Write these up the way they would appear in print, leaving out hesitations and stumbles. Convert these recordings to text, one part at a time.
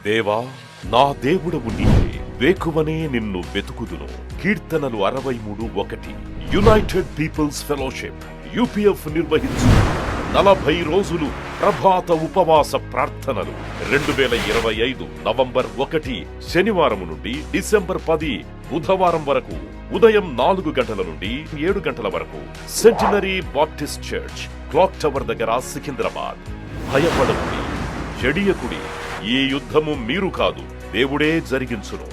దేవా, నా దేవుడవు నీవే, వేకువనే నిన్ను వెతుకుదును. కీర్తనలు 63:1. యునైటెడ్ పీపుల్స్ ఫెలోషిప్ UPF నిర్వహించు 40 రోజులు ప్రభాత ఉపవాస ప్రార్థనలు 2025 నవంబర్ 1 శనివారం నుండి డిసెంబర్ 10 బుధవారం వరకు ఉదయం 4 గంటల నుండి 7 గంటల వరకు centenary Baptist church, clock tower దగ్గర, సికింద్రాబాద్. భయపడకుడి, చెడియకుడి, ఈ యుద్ధము మీరు కాదు, దేవుడే జరిగించును.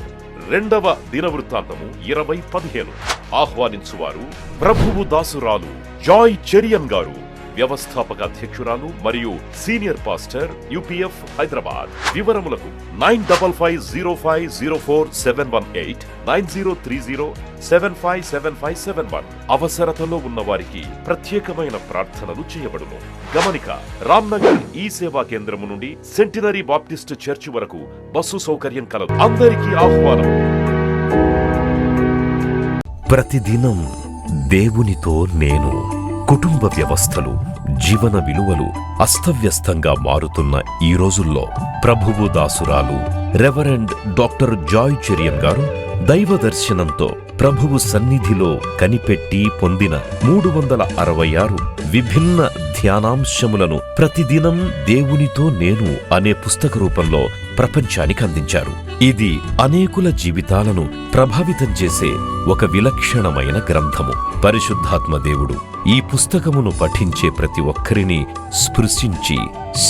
2వ దినవృత్తాంతము 20:15. ఆహ్వానించువారు ప్రభువు దాసురాలు జాయ్ చెరియన్ గారు, వ్యవస్థాపక అధ్యక్షురాలు మరియు సీనియర్ పాస్టర్ UPF హైదరాబాద్. వివరములకు 9505047118 9030757571. అవసరతలో ఉన్న వారికి ప్రత్యేకమైన ప్రార్థనలు చేయబడును. గమనిక: రామ్నగర్ ఈ సేవా కేంద్రము నుండి సెంటినరీ బాప్టిస్ట్ చర్చి వరకు బస్సు సౌకర్యం కలదు. అందరికీ ఆహ్వానం. ప్రతిదినం దేవునితో నేను. కుటుంబ వ్యవస్థలు, జీవన విలువలు అస్తవ్యస్తంగా మారుతున్న ఈ రోజుల్లో ప్రభువు దాసురాలు రెవరెండ్ డాక్టర్ జాయ్ చెరియన్ గారు దైవ దర్శనంతో ప్రభువు సన్నిధిలో కనిపెట్టి పొందిన 366 విభిన్న ధ్యానాంశములను ప్రతిదినం దేవునితో నేను అనే పుస్తక రూపంలో ప్రపంచానికి అందించారు. ఇది అనేకుల జీవితాలను ప్రభావితం చేసే ఒక విలక్షణమైన గ్రంథము. పరిశుద్ధాత్మ దేవుడు ఈ పుస్తకమును పఠించే ప్రతి ఒక్కరిని స్పృశించి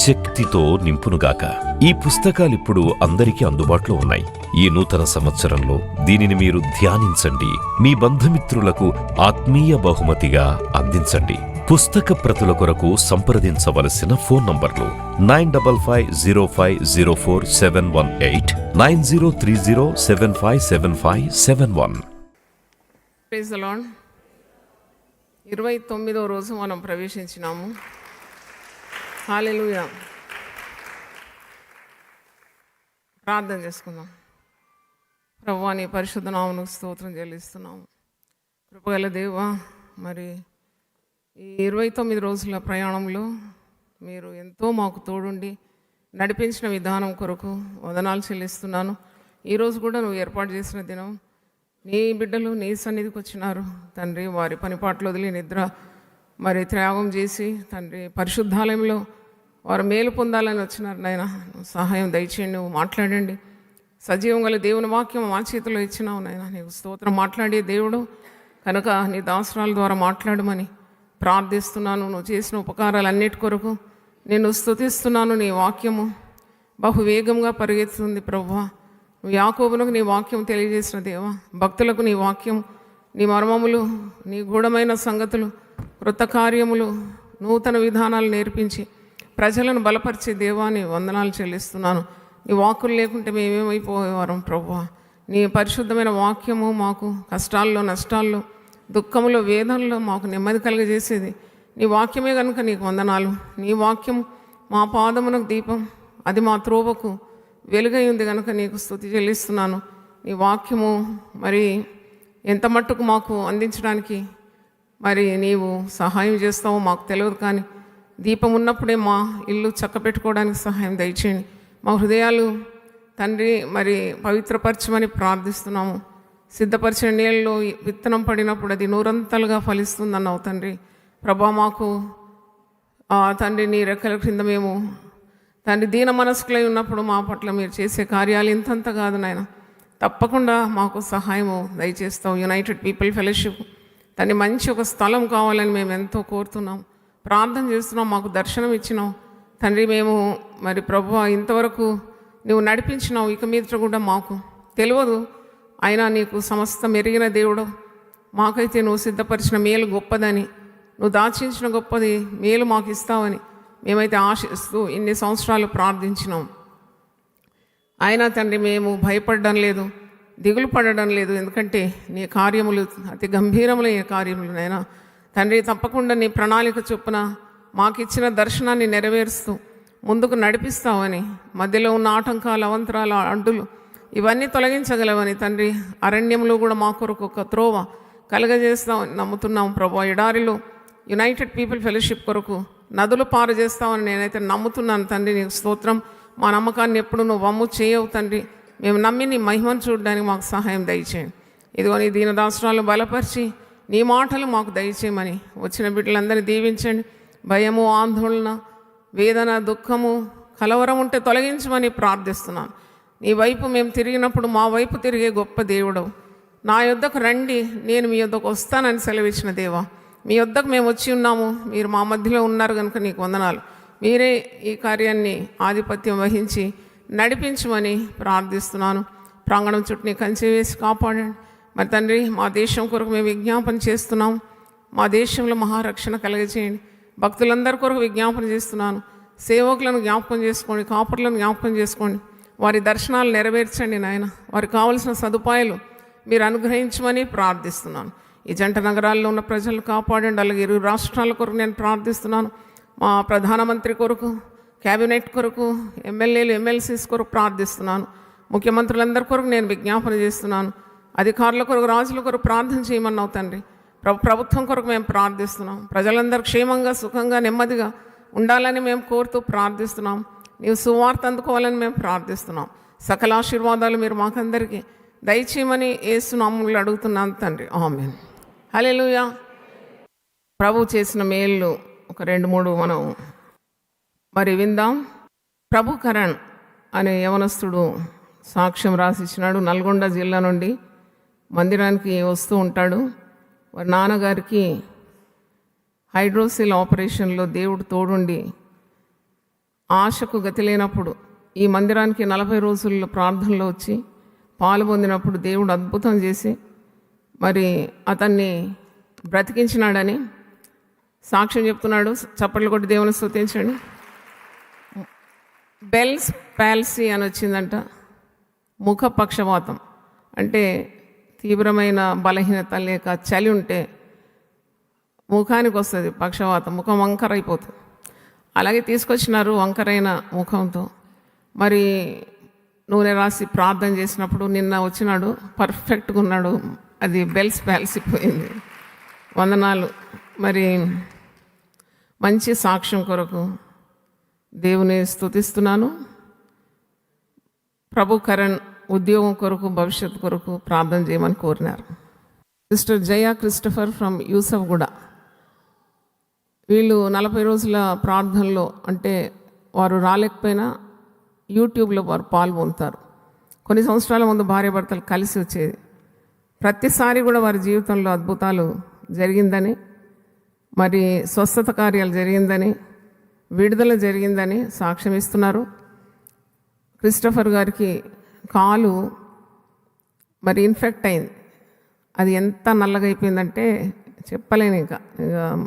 శక్తితో నింపునుగాక. ఈ పుస్తకాలిప్పుడు అందరికీ అందుబాటులో ఉన్నాయి. ఈ నూతన సంవత్సరంలో దీనిని మీరు ధ్యానించండి, మీ బంధుమిత్రులకు ఆత్మీయ బహుమతిగా అందించండి. పుస్తక ప్రతుల కొరకు సంప్రదించవలసిన ఫోన్ నంబర్లు 9550504718 9030757571. Praise the lord. 29వ రోజు మనం ప్రవేశించినాము. హల్లెలూయా. ప్రార్థన చేసుకుందాం. ప్రభువా, నీ పరిశుద్ధ నామమునకు స్తోత్రం చెల్లిస్తున్నాము. కృపగల దేవా, మరి ఈ 29 రోజుల ప్రయాణంలో మీరు ఎంతో మాకు తోడుండి నడిపించిన విధానం కొరకు వందనాలు చెల్లిస్తున్నాను. ఈరోజు కూడా నువ్వు ఏర్పాటు చేసిన దినం, నీ బిడ్డలు నీ సన్నిధికి వచ్చినారు తండ్రి. వారి పనిపాట్లు వదిలి నిద్ర మరి త్యాగం చేసి తండ్రి పరిశుద్ధాలయంలో వారు మేలు పొందాలని వచ్చినారు. నాయన, సహాయం దయచేయండి, నువ్వు మాట్లాడండి. సజీవం గల దేవుని వాక్యం మా చేతిలో ఇచ్చినావు నాయన. నీకు స్తోత్రం. మాట్లాడే దేవుడు కనుక నీ దాసరాల ద్వారా మాట్లాడమని ప్రార్థిస్తున్నాను. నువ్వు చేసిన ఉపకారాలన్నిటి కొరకు నేను స్తుతిస్తున్నాను. నీ వాక్యము బహువేగంగా పరిగెత్తుతుంది ప్రభువా. నువ్వు యాకోబునకు నీ వాక్యం తెలియజేసిన దేవా, భక్తులకు నీ వాక్యం, నీ మర్మములు, నీ గూఢమైన సంగతులు, కృత కార్యములు, నూతన విధానాలు నేర్పించి ప్రజలను బలపరిచే దేవాని వందనాలు చెల్లిస్తున్నాను. నీ వాక్కులు లేకుంటే మేమేమైపోయేవారం ప్రభువా. నీ పరిశుద్ధమైన వాక్యము మాకు కష్టాల్లో, నష్టాల్లో, దుఃఖంలో, వేదనలో మాకు నెమ్మది కలుగజేసేది నీ వాక్యమే కనుక నీకు వందనాలు. నీ వాక్యం మా పాదమునకు దీపం, అది మా త్రోవకు వెలుగై ఉంది కనుక నీకు స్తుతి చెల్లిస్తున్నాను. నీ వాక్యము మరి ఎంత మట్టుకు మాకు అందించడానికి మరి నీవు సహాయం చేస్తావో మాకు తెలియదు, కానీ దీపం ఉన్నప్పుడే మా ఇల్లు చక్కపెట్టుకోవడానికి సహాయం దయచేయండి. మా హృదయాలు తండ్రి మరి పవిత్రపరచమని ప్రార్థిస్తున్నాము. సిద్ధపరిచిన నీళ్ళలో విత్తనం పడినప్పుడు అది నూరంతలుగా ఫలిస్తుందన్నావు తండ్రి. ప్రభా, మాకు తండ్రి నీ రెక్కల క్రింద మేము తండ్రి దీన మనస్కులై ఉన్నప్పుడు మా పట్ల మీరు చేసే కార్యాలు ఇంతంత కాదు నాయన. తప్పకుండా మాకు సహాయము దయచేస్తావు. యునైటెడ్ పీపుల్ ఫెలోషిప్ తండ్రి మంచి ఒక స్థలం కావాలని మేము ఎంతో కోరుతున్నాం, ప్రార్థన చేస్తున్నాం. మాకు దర్శనం ఇచ్చినావు తండ్రి. మేము మరి ప్రభువా ఇంతవరకు నువ్వు నడిపించినావు, ఇక మీద కూడా మాకు తెలియదు, అయినా నీకు సమస్తం ఎరిగిన దేవుడు. మాకైతే నువ్వు సిద్ధపరిచిన మేలు గొప్పదని, నువ్వు దాచించిన గొప్పది మేలు మాకు ఇస్తావని మేమైతే ఆశిస్తూ ఇన్ని సంవత్సరాలు ప్రార్థించినాం. అయినా తండ్రి మేము భయపడడం లేదు, దిగులు పడడం లేదు, ఎందుకంటే నీ కార్యములు అతి గంభీరములైన కార్యములు నైనా తండ్రి. తప్పకుండా నీ ప్రణాళిక చొప్పున మాకు ఇచ్చిన దర్శనాన్ని నెరవేరుస్తూ ముందుకు నడిపిస్తావని, మధ్యలో ఉన్న ఆటంకాలు, అవంతరాలు, అడ్డులు ఇవన్నీ తొలగించగలవని తండ్రి. అరణ్యంలో కూడా మా కొరకు ఒక త్రోవ కలుగజేస్తామని నమ్ముతున్నాం ప్రభు. ఎడారిలో యునైటెడ్ పీపుల్ ఫెలోషిప్ కొరకు నదులు పారు చేస్తామని నేనైతే నమ్ముతున్నాను తండ్రి. నీకు స్తోత్రం. మా నమ్మకాన్ని ఎప్పుడు నువ్వు వమ్ము చేయవు తండ్రి. మేము నమ్మి నీ మహిమను చూడడానికి మాకు సహాయం దయచేయండి. ఇదిగో నీ దీనదాసరాలను బలపరిచి నీ మాటలు మాకు దయచేయమని వచ్చిన బిడ్డలందరినీ దీవించండి. భయము, ఆందోళన, వేదన, దుఃఖము, కలవరం ఉంటే తొలగించమని ప్రార్థిస్తున్నాను. నీ వైపు మేము తిరిగినప్పుడు మా వైపు తిరిగే గొప్ప దేవుడవు. నా యొద్దకు రండి, నేను మీ యొద్దకు వస్తానని సెలవిచ్చిన దేవా, మీ యొద్దకు మేము వచ్చి ఉన్నాము, మీరు మా మధ్యలో ఉన్నారు కనుక నీకు వందనాలు. మీరే ఈ కార్యాన్ని ఆధిపత్యం వహించి నడిపించమని ప్రార్థిస్తున్నాను. ప్రాంగణం చుట్టూ నీ కంచె వేసి కాపాడండి. మరి తండ్రి, మా దేశం కొరకు మేము విజ్ఞాపన చేస్తున్నాం. మా దేశంలో మహారక్షణ కలగజేయండి. భక్తులందరి కొరకు విజ్ఞాపన చేస్తున్నాను. సేవకులను జ్ఞాపకం చేసుకోండి, కాపురులను జ్ఞాపకం చేసుకోండి. వారి దర్శనాలు నెరవేర్చండి నాయన. వారికి కావలసిన సదుపాయాలు మీరు అనుగ్రహించమని ప్రార్థిస్తున్నాను. ఈ జంట నగరాల్లో ఉన్న ప్రజలను కాపాడండి. అలాగే ఇరు రాష్ట్రాల కొరకు నేను ప్రార్థిస్తున్నాను. మా ప్రధానమంత్రి కొరకు, క్యాబినెట్ కొరకు, ఎమ్మెల్యేలు, ఎమ్మెల్సీస్ కొరకు ప్రార్థిస్తున్నాను. ముఖ్యమంత్రులందరి కొరకు నేను విజ్ఞాపన చేస్తున్నాను. అధికారుల కొరకు, రాజుల కొరకు ప్రార్థన చేయమన్నావు తండ్రి. ప్రభుత్వం కొరకు మేము ప్రార్థిస్తున్నాం. ప్రజలందరూ క్షేమంగా, సుఖంగా, నెమ్మదిగా ఉండాలని మేము కోరుతూ ప్రార్థిస్తున్నాం. నీవు సువార్త అందుకోవాలని మేము ప్రార్థిస్తున్నాం. సకల ఆశీర్వాదాలు మీరు మాకందరికీ దయచేయమని యేసు నామములో అడుగుతున్నాను తండ్రి. ఆమేన్. హల్లెలూయా. ప్రభు చేసిన మేళ్ళు ఒక 2-3 మనం మరి విందాం. ప్రభు కరణ్ అనే యవనస్తుడు సాక్ష్యం రాసిచ్చినాడు. నల్గొండ జిల్లా నుండి మందిరానికి వస్తూ ఉంటాడు. వారి నాన్నగారికి హైడ్రోసిల్ ఆపరేషన్లో దేవుడు తోడుండి ఆశకు గతి లేనప్పుడు ఈ మందిరానికి 40 రోజుల్లో ప్రార్థనలో వచ్చి పాలు పొందినప్పుడు దేవుడు అద్భుతం చేసి మరి అతన్ని బ్రతికించినాడని సాక్ష్యం చెప్తున్నాడు. చప్పట్లు కొట్టి దేవుని స్తుతించండి. బెల్స్ పాల్సీ అని వచ్చిందంట. ముఖ పక్షవాతం అంటే తీవ్రమైన బలహీనత లేక చలి ఉంటే ముఖానికి వస్తుంది పక్షవాతం, ముఖం వంకర అయిపోతుంది. అలాగే తీసుకొచ్చినారు వంకరైన ముఖంతో. మరి నూనె రాసి ప్రార్థన చేసినప్పుడు నిన్న వచ్చినాడు, పర్ఫెక్ట్గా ఉన్నాడు. అది బెల్స్ పాల్సీ పోయింది. వందనాలు. మరి మంచి సాక్ష్యం కొరకు దేవుని స్తుతిస్తున్నాను. ప్రభు కరణ్ ఉద్యోగం కొరకు, భవిష్యత్తు కొరకు ప్రార్థన చేయమని కోరినారు. Sister Jaya Christopher from Yousufguda. వీళ్ళు 40 రోజుల ప్రార్థనలో అంటే వారు రాలేకపోయినా యూట్యూబ్లో వారు పాల్గొంటారు. కొన్ని సంవత్సరాల ముందు భార్యాభర్తలు కలిసి వచ్చేది. ప్రతిసారి కూడా వారి జీవితంలో అద్భుతాలు జరిగిందని, మరి స్వస్థత కార్యాలు జరిగిందని, విడుదల జరిగిందని సాక్ష్యం ఇస్తున్నారు. క్రిస్టఫర్ గారికి కాలు మరి ఇన్ఫెక్ట్ అయింది. అది ఎంత నల్లగా అయిపోయిందంటే చెప్పలేను. ఇంకా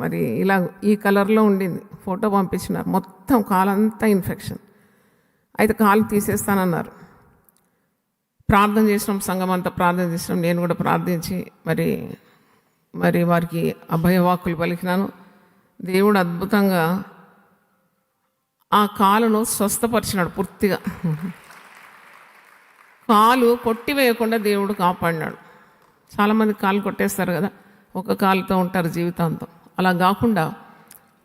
మరి ఇలా ఈ కలర్లో ఉండింది. ఫోటో పంపించినారు. మొత్తం కాలంతా ఇన్ఫెక్షన్. అయితే కాలు తీసేస్తానన్నారు. ప్రార్థన చేసినాం, సంఘం అంతా ప్రార్థన చేసినాం. నేను కూడా ప్రార్థించి మరి వారికి అభయవాక్కులు పలికినాను. దేవుడు అద్భుతంగా ఆ కాలును స్వస్థపరిచినాడు పూర్తిగా. కాలు కొట్టివేయకుండా దేవుడు కాపాడినాడు. చాలామంది కాలు కొట్టేస్తారు కదా, ఒక కాలుతో ఉంటారు జీవితాంతం. అలా కాకుండా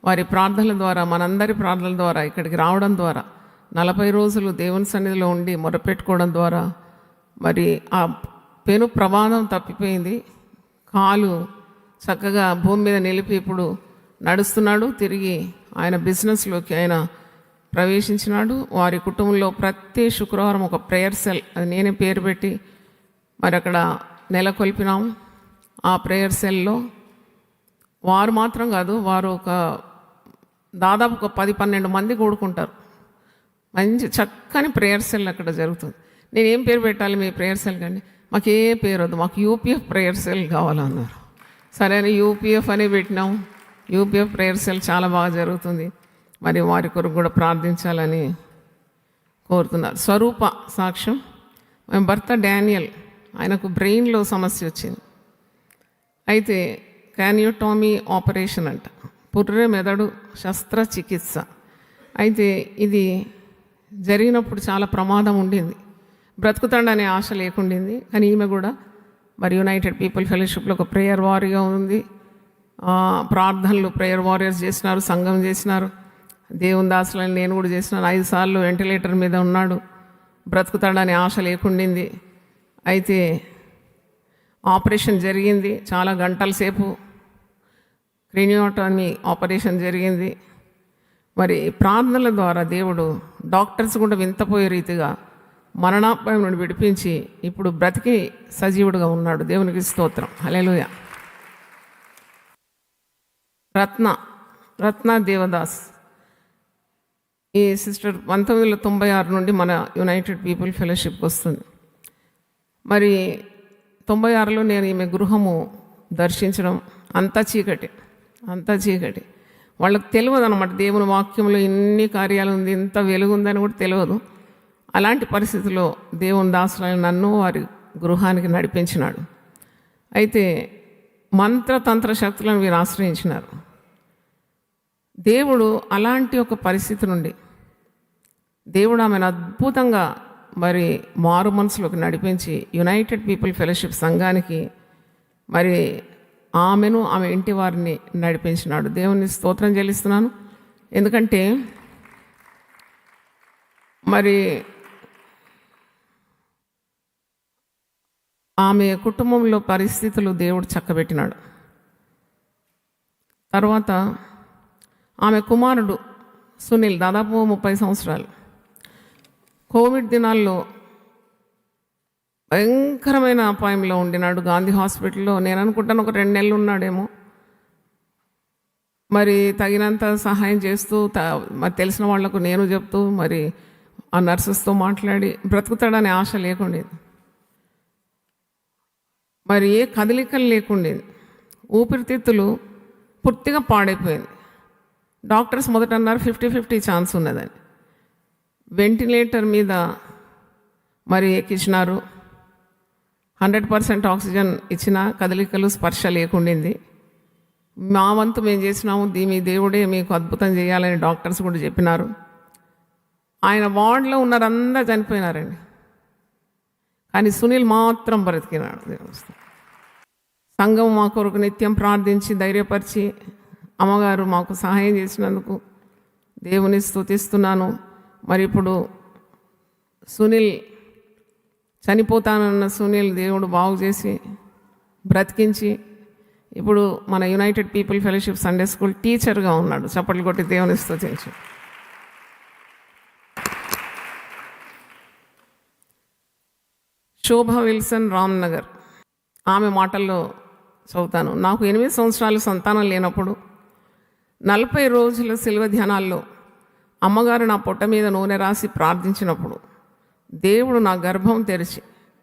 వారి ప్రార్థనల ద్వారా, మనందరి ప్రార్థనల ద్వారా ఇక్కడికి రావడం ద్వారా 40 రోజులు దేవుని సన్నిధిలో ఉండి మొరపెట్టుకోవడం ద్వారా మరి ఆ పెను ప్రమాదం తప్పిపోయింది. కాలు చక్కగా భూమి మీద నిలిపి ఇప్పుడు నడుస్తున్నాడు. తిరిగి ఆయన బిజినెస్లోకి ఆయన ప్రవేశించినాడు. వారి కుటుంబంలో ప్రతి శుక్రవారం ఒక ప్రేయర్ సెల్, అది నేనే పేరు పెట్టి మరి అక్కడ నెలకొల్పినాము. ఆ ప్రేయర్ సెల్లో వారు మాత్రం కాదు, వారు దాదాపు ఒక 10-12 మంది కూడుకుంటారు. మంచి చక్కని ప్రేయర్ సెల్ అక్కడ జరుగుతుంది. నేను ఏం పేరు పెట్టాలి మీ ప్రేయర్ సెల్ కండి? మాకు ఏ పేరు వద్దు, మాకు యూపీఎఫ్ ప్రేయర్ సెల్ కావాలన్నారు. సరే అని యూపీఎఫ్ అని పెట్టినాం. యూపీఎఫ్ ప్రేయర్ సెల్ చాలా బాగా జరుగుతుంది. మరి వారి కొరకు కూడా ప్రార్థించాలని కోరుతున్నారు. స్వరూప సాక్ష్యం. మేము భర్త డానియల్, ఆయనకు బ్రెయిన్లో సమస్య వచ్చింది. అయితే క్యానియోటోమీ ఆపరేషన్ అంట, పుర్రె మెదడు శస్త్రచికిత్స. అయితే ఇది జరిగినప్పుడు చాలా ప్రమాదం ఉండింది. బ్రతుకుతాడనే ఆశ లేకుండింది. కానీ ఈమె కూడా మరి యునైటెడ్ పీపుల్ ఫెలోషిప్లో ఒక ప్రేయర్ వారియర్గా ఉంది. ప్రార్థనలు ప్రేయర్ వారియర్స్ చేసినారు, సంఘం చేసినారు. దేవుని దాసులని నేను కూడా చేసినాను. 5 సార్లు వెంటిలేటర్ మీద ఉన్నాడు. బ్రతుకుతాడని ఆశ లేకుండింది. అయితే ఆపరేషన్ జరిగింది. చాలా గంటల సేపు క్రేనియోటమీ ఆపరేషన్ జరిగింది. మరి ప్రార్థనల ద్వారా దేవుడు డాక్టర్స్ కూడా వింతపోయే రీతిగా మరణాపాయం నుండి విడిపించి ఇప్పుడు బ్రతికి సజీవుడుగా ఉన్నాడు. దేవునికి స్తోత్రం. హల్లెలూయా. రత్న దేవదాస్, ఈ సిస్టర్ 1996 నుండి మన యునైటెడ్ పీపుల్ ఫెలోషిప్కి వస్తుంది. మరి 96లో నేను ఈమె గృహము దర్శించడం, అంతా చీకటి. వాళ్ళకి తెలియదు అనమాట, దేవుని వాక్యంలో ఇన్ని కార్యాలు ఉంది, ఇంత వెలుగు ఉందని కూడా తెలియదు. అలాంటి పరిస్థితుల్లో దేవుని దాసులైన నన్ను వారి గృహానికి నడిపించినాడు. అయితే మంత్రతంత్ర శక్తులను వీరు ఆశ్రయించినారు. దేవుడు అలాంటి ఒక పరిస్థితి నుండి దేవుడు ఆమెను అద్భుతంగా మరి మారు మనసులోకి నడిపించి యునైటెడ్ పీపుల్ ఫెలోషిప్ సంఘానికి మరి ఆమెను ఆమె ఇంటి వారిని నడిపించినాడు. దేవుని స్తోత్రం చెల్లిస్తున్నాను. ఎందుకంటే మరి ఆమె కుటుంబంలో పరిస్థితులు దేవుడు చక్కబెట్టినాడు. తర్వాత ఆమె కుమారుడు సునీల్ దాదాపు 30 సంవత్సరాలు కోవిడ్ దినాల్లో భయంకరమైన అపాయంలో ఉండినాడు. గాంధీ హాస్పిటల్లో నేను అనుకుంటాను ఒక 2 నెలలు ఉన్నాడేమో. మరి తగినంత సహాయం చేస్తూ మరి తెలిసిన వాళ్లకు నేను చెప్తూ మరి ఆ నర్సెస్తో మాట్లాడి బ్రతుకుతాడనే ఆశ లేకుండేది. మరి ఏ కదలికలు లేకుండేది. ఊపిరితిత్తులు పూర్తిగా పాడైపోయింది. డాక్టర్స్ మొదట అన్నారు 50-50 ఛాన్స్ ఉన్నదని. వెంటిలేటర్ మీద మరి ఎక్కించినారు. 100% ఆక్సిజన్ ఇచ్చిన కదలికలు స్పర్శ లేకుండింది. మా వంతు మేము చేసినాము, మీ దేవుడే మీకు అద్భుతం చేయాలని డాక్టర్స్ కూడా చెప్పినారు. ఆయన వార్డులో ఉన్నారందరూ చనిపోయినారండి. కానీ సునీల్ మాత్రం బ్రతికినాడు. సంఘం మా కొరకు నిత్యం ప్రార్థించి ధైర్యపరిచి అమ్మగారు మాకు సహాయం చేసినందుకు దేవుని స్తుతిస్తున్నాను. మరి ఇప్పుడు సునీల్ చనిపోతానన్న సునీల్ దేవుడు బాగు చేసి బ్రతికించి ఇప్పుడు మన United people fellowship Sunday school టీచర్గా ఉన్నాడు. చప్పట్లు కొట్టి దేవుని స్తుతించు. శోభా విల్సన్, రామ్నగర్. ఆమె మాటల్లో చదువుతాను. నాకు 8 సంవత్సరాలు సంతానం లేనప్పుడు 40 రోజుల శిలువ ధ్యానాల్లో అమ్మగారు నా పొట్ట మీద నూనె రాసి ప్రార్థించినప్పుడు దేవుడు నా గర్భం తెరిచి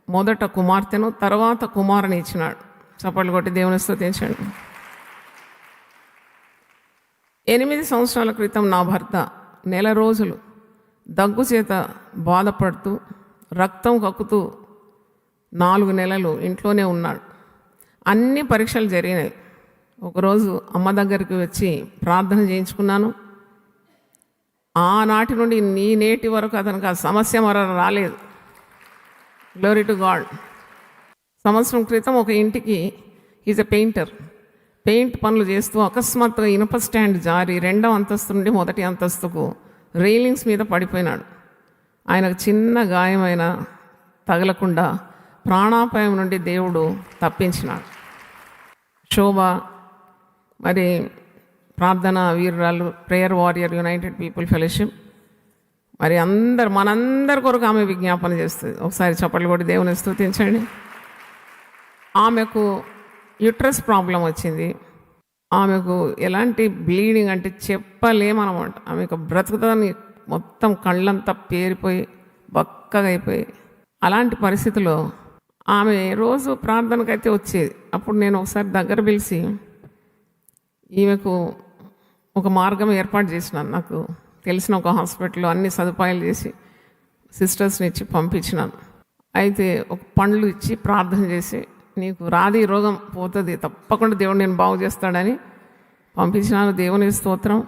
మొదట కుమార్తెను తర్వాత కుమారుని ఇచ్చినాడు. చప్పట్లు కొట్టి దేవుని స్తుతించండి. 8 సంవత్సరాల క్రితం నా భర్త నెల రోజులు దగ్గు చేత బాధపడుతూ రక్తం కక్కుతూ 4 నెలలు ఇంట్లోనే ఉన్నాడు. అన్ని పరీక్షలు జరిగినాయి. ఒకరోజు అమ్మ దగ్గరికి వచ్చి ప్రార్థన చేయించుకున్నాను. ఆనాటి నుండి నేటి వరకు అతనికి ఆ సమస్య రాలేదు. Glory to God. సంవత్సరం క్రితం ఒక ఇంటికి, ఈజ్ ఎ పెయింటర్, పెయింట్ పనులు చేస్తూ అకస్మాత్తుగా ఇనుప స్టాండ్ జారి 2వ అంతస్తు నుండి 1వ అంతస్తుకు రైలింగ్స్ మీద పడిపోయినాడు. ఆయనకు చిన్న గాయమైన తగలకుండా ప్రాణాపాయం నుండి దేవుడు తప్పించినాడు. శోభ మరి ప్రార్థన వీరురాలు, prayer warrior, united people fellowship. మరి మనందరి కొరకు ఆమె విజ్ఞాపన చేస్తుంది. ఒకసారి చప్పట్లు కొట్టి దేవుని స్తుతించండి. ఆమెకు యూట్రస్ ప్రాబ్లం వచ్చింది. ఆమెకు ఎలాంటి బ్లీడింగ్ అంటే చెప్పలేమన్నమాట. ఆమెకు బ్రతుకుతుందని మొత్తం కళ్ళంతా పేరిపోయి బక్కగా అయిపోయి, అలాంటి పరిస్థితిలో ఆమె రోజు ప్రార్థనకైతే వచ్చేది. అప్పుడు నేను ఒకసారి దగ్గర పిలిచి ఈమెకు ఒక మార్గం ఏర్పాటు చేసినాను. నాకు తెలిసిన ఒక హాస్పిటల్లో అన్ని సదుపాయాలు చేసి సిస్టర్స్ని ఇచ్చి పంపించినాను. అయితే ఒక పండ్లు ఇచ్చి ప్రార్థన చేసి, నీకు రాది రోగం పోతుంది, తప్పకుండా దేవుడు నేను బాగు చేస్తాడని పంపించినాను. దేవుని స్తోత్రం.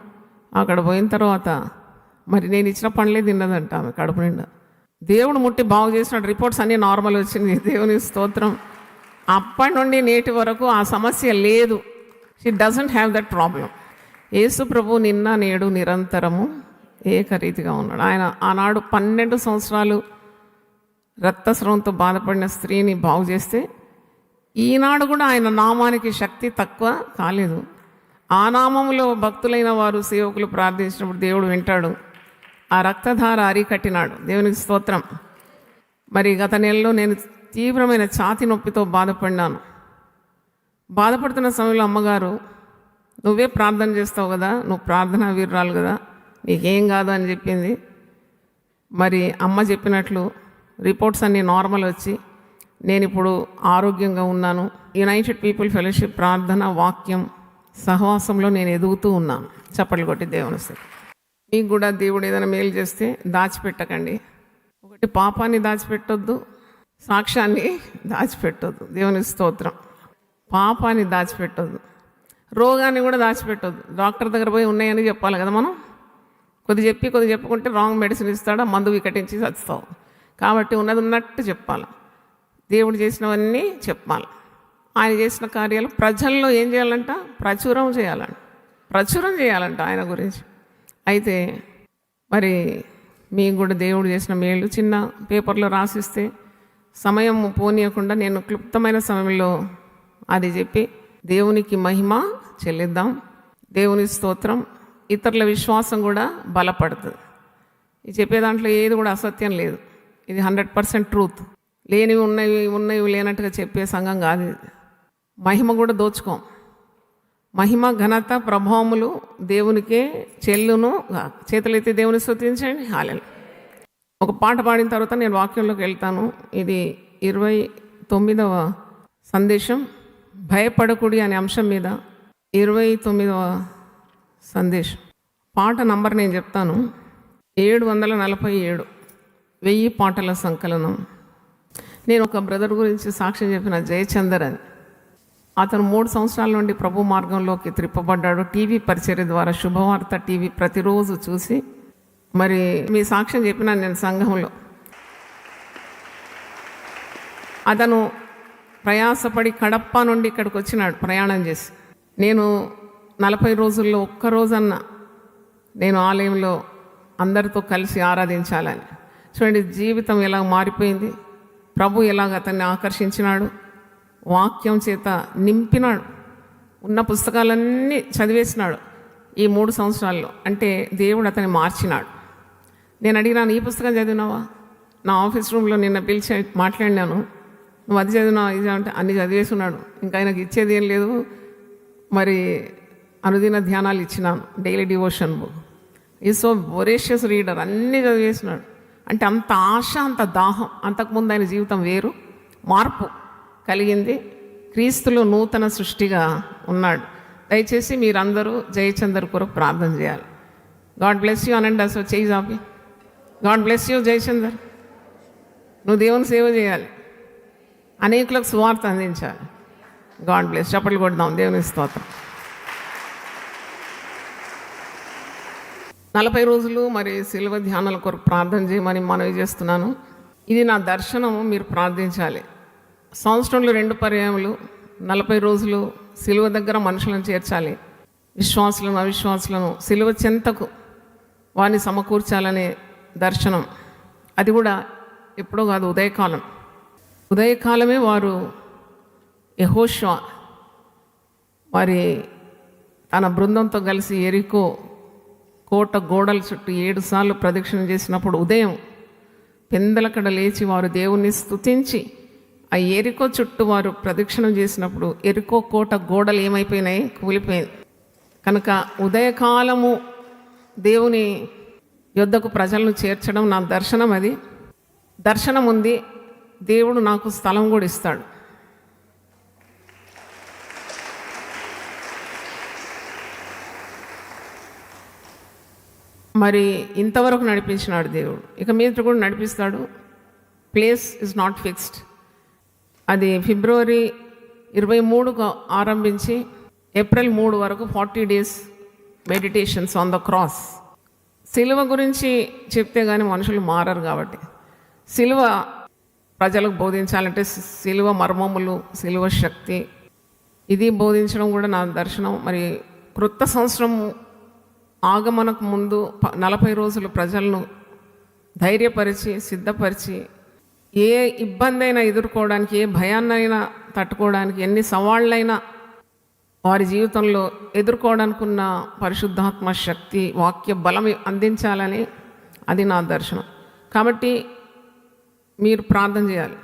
అక్కడ పోయిన తర్వాత మరి నేను ఇచ్చిన పండ్లే తిన్నదంట ఆమె కడుపు నిండా. దేవుడు ముట్టి బాగు చేసినాడు. రిపోర్ట్స్ అన్నీ నార్మల్ వచ్చింది. దేవుని స్తోత్రం. అప్పటి నుండి నేటి వరకు ఆ సమస్య లేదు. She doesn't have that problem. Yesu ప్రభు నిన్న నేడు నిరంతరము ఏకరీతిగా ఉన్నాడు. ఆయన ఆనాడు 12 సంవత్సరాలు రక్తస్రావంతో బాధపడిన స్త్రీని బాగు చేస్తే ఈనాడు కూడా ఆయన నామానికి శక్తి తక్కువ కాలేదు. ఆ నామములో భక్తులైన వారు సేవకులు ప్రార్థించినప్పుడు దేవుడు వింటాడు. ఆ రక్తధార అరికట్టినాడు. దేవునికి స్తోత్రం. మరి గత నెలలో నేను తీవ్రమైన ఛాతీ నొప్పితో బాధపడినాను. బాధపడుతున్న సమయంలో అమ్మగారు, నువ్వే ప్రార్థన చేస్తావు కదా, నువ్వు ప్రార్థనా వీరురాలు కదా, నీకేం కాదు అని చెప్పింది. మరి అమ్మ చెప్పినట్లు రిపోర్ట్స్ అన్నీ నార్మల్ వచ్చి నేను ఇప్పుడు ఆరోగ్యంగా ఉన్నాను. యునైటెడ్ పీపుల్ ఫెలోషిప్ ప్రార్థన వాక్యం సహవాసంలో నేను ఎదుగుతూ ఉన్నాను. చప్పట్లు కొట్టి దేవుని స్తోత్రం. మీకు కూడా దేవుడు ఏదైనా మేలు చేస్తే దాచిపెట్టకండి. ఒకటి పాపాన్ని దాచిపెట్టొద్దు, సాక్ష్యాన్ని దాచిపెట్టొద్దు. దేవుని స్తోత్రం. పాపాన్ని దాచిపెట్టొద్దు, రోగాన్ని కూడా దాచిపెట్టొద్దు. డాక్టర్ దగ్గర పోయి ఉన్నాయని చెప్పాలి కదా మనం. కొద్ది చెప్పుకుంటే రాంగ్ మెడిసిన్ ఇస్తాడు, మందు వికటించి చస్తావు. కాబట్టి ఉన్నది ఉన్నట్టు చెప్పాలి. దేవుడు చేసినవన్నీ చెప్పాలి. ఆయన చేసిన కార్యాలు ప్రజల్లో ఏం చేయాలంట? ప్రచురం చేయాలంట ఆయన గురించి. అయితే మరి మీకు కూడా దేవుడు చేసిన మేలు చిన్న పేపర్లో రాసిస్తే సమయం పోనీయకుండా నేను క్లుప్తమైన సమయంలో అది చెప్పి దేవునికి మహిమ చెల్లిద్దాం. దేవుని స్తోత్రం. ఇతరుల విశ్వాసం కూడా బలపడుతుంది. ఇది చెప్పే దాంట్లో ఏది కూడా అసత్యం లేదు. ఇది 100% ట్రూత్. లేనివి ఉన్నవి లేనట్టుగా చెప్పే సంఘం కాదు ఇది. మహిమ కూడా దోచుకోం. మహిమ ఘనత ప్రభావములు దేవునికే చెల్లును. చేతులైతే దేవుని స్తుతించండి. హల్లెలూయా. ఒక పాట పాడిన తర్వాత నేను వాక్యంలోకి వెళ్తాను. ఇది 29వ సందేశం, భయపడకుడి అనే అంశం మీద 29వ సందేశం. పాట నంబర్ నేను చెప్తాను. 747, 1000 పాటల సంకలనం. నేను ఒక బ్రదర్ గురించి సాక్ష్యం చెప్పిన, జయచందర్ అని. అతను 3 సంవత్సరాల నుండి ప్రభు మార్గంలోకి త్రిప్పబడ్డాడు. టీవీ పరిచర్య ద్వారా శుభవార్త టీవీ ప్రతిరోజు చూసి, మరి మీ సాక్ష్యం చెప్పినా నేను సంఘంలో. అతను ప్రయాసపడి కడప నుండి ఇక్కడికి వచ్చినాడు ప్రయాణం చేసి. నేను 40 రోజుల్లో ఒక్కరోజన్నా నేను ఆలయంలో అందరితో కలిసి ఆరాధించాలని. చూడండి జీవితం ఎలా మారిపోయింది. ప్రభు ఎలాగ అతన్ని ఆకర్షించినాడు, వాక్యం చేత నింపినాడు, ఉన్న పుస్తకాలన్నీ చదివేసినాడు ఈ 3 సంవత్సరాల్లో. అంటే దేవుడు అతన్ని మార్చినాడు. నేను అడిగినాను, ఈ పుస్తకం చదివినావా? నా ఆఫీస్ రూమ్లో నిన్న పిలిచి మాట్లాడినాను, నువ్వు అది చదివినావా ఇది అంటే అన్ని చదివేస్తున్నాడు. ఇంకా ఆయనకు ఇచ్చేది ఏం లేదు. మరి అనుదిన ధ్యానాలు ఇచ్చినాను, డైలీ డివోషన్ బుక్. ఈ సో వొరేషియస్ రీడర్, అన్నీ చదివేసినాడు. అంటే అంత ఆశ, అంత దాహం. అంతకుముందు ఆయన జీవితం వేరు, మార్పు కలిగింది. క్రీస్తులో నూతన సృష్టిగా ఉన్నాడు. దయచేసి మీరందరూ జయచందర్ కొరకు ప్రార్థన చేయాలి. గాడ్ బ్లెస్ యూ అనండి. అసలు చేయి చాపి, గాడ్ బ్లెస్ యూ జయచందర్. నువ్వు దేవుని సేవ చేయాలి, అనేకులకు సువార్త అందించాలి. God bless. చప్పట్లు కొడదాం దేవుని స్తోత్రం. 40 రోజులు మరి శిలువ ధ్యానాల కొరకు ప్రార్థన చేయమని మనవి చేస్తున్నాను. ఇది నా దర్శనం, మీరు ప్రార్థించాలి. సంవత్సరంలో 2 పర్యాయములు 40 రోజులు శిలువ దగ్గర మనుషులను చేర్చాలి. విశ్వాసులను అవిశ్వాసులను శిలువ చెంతకు వారిని సమకూర్చాలనే దర్శనం. అది కూడా ఎప్పుడో కాదు, ఉదయకాలమే వారు యెహోషువ మరి తన బృందంతో కలిసి ఎరికో కోట గోడల చుట్టూ 7 సార్లు ప్రదక్షిణ చేసినప్పుడు ఉదయం పెందలకడ లేచి వారు దేవుణ్ణి స్తుతించి ఆ ఎరికో చుట్టూ వారు ప్రదక్షిణం చేసినప్పుడు ఎరికో కోట గోడలు ఏమైపోయినాయి? కూలిపోయింది. కనుక ఉదయకాలము దేవుని యొద్దకు ప్రజలను చేర్చడం నా దర్శనం. అది దర్శనం ఉంది. దేవుడు నాకు స్థలం కూడా ఇస్తాడు. మరి ఇంతవరకు నడిపించినాడు దేవుడు, ఇక మీద కూడా నడిపిస్తాడు. Place is not fixed. అది ఫిబ్రవరి 23కు ఆరంభించి ఏప్రిల్ 3 వరకు 40 days meditations on the cross. సిలువ గురించి చెప్తే కానీ మనుషులు మారరు. కాబట్టి సిలువ ప్రజలకు బోధించాలంటే సిలువ మర్మములు, సిలువ శక్తి, ఇది బోధించడం కూడా నా దర్శనం. మరి క్రొత్త సంవత్సరం ఆగమనకు ముందు 40 రోజులు ప్రజలను ధైర్యపరిచి సిద్ధపరిచి ఏ ఇబ్బంది అయినా ఎదుర్కోవడానికి, ఏ భయాన్నైనా తట్టుకోవడానికి, ఎన్ని సవాళ్ళైనా వారి జీవితంలో ఎదుర్కోవడానికి ఉన్న పరిశుద్ధాత్మ శక్తి, వాక్య బలం అందించాలని అది నా దర్శనం. కాబట్టి మీరు ప్రార్థన చేయాలి.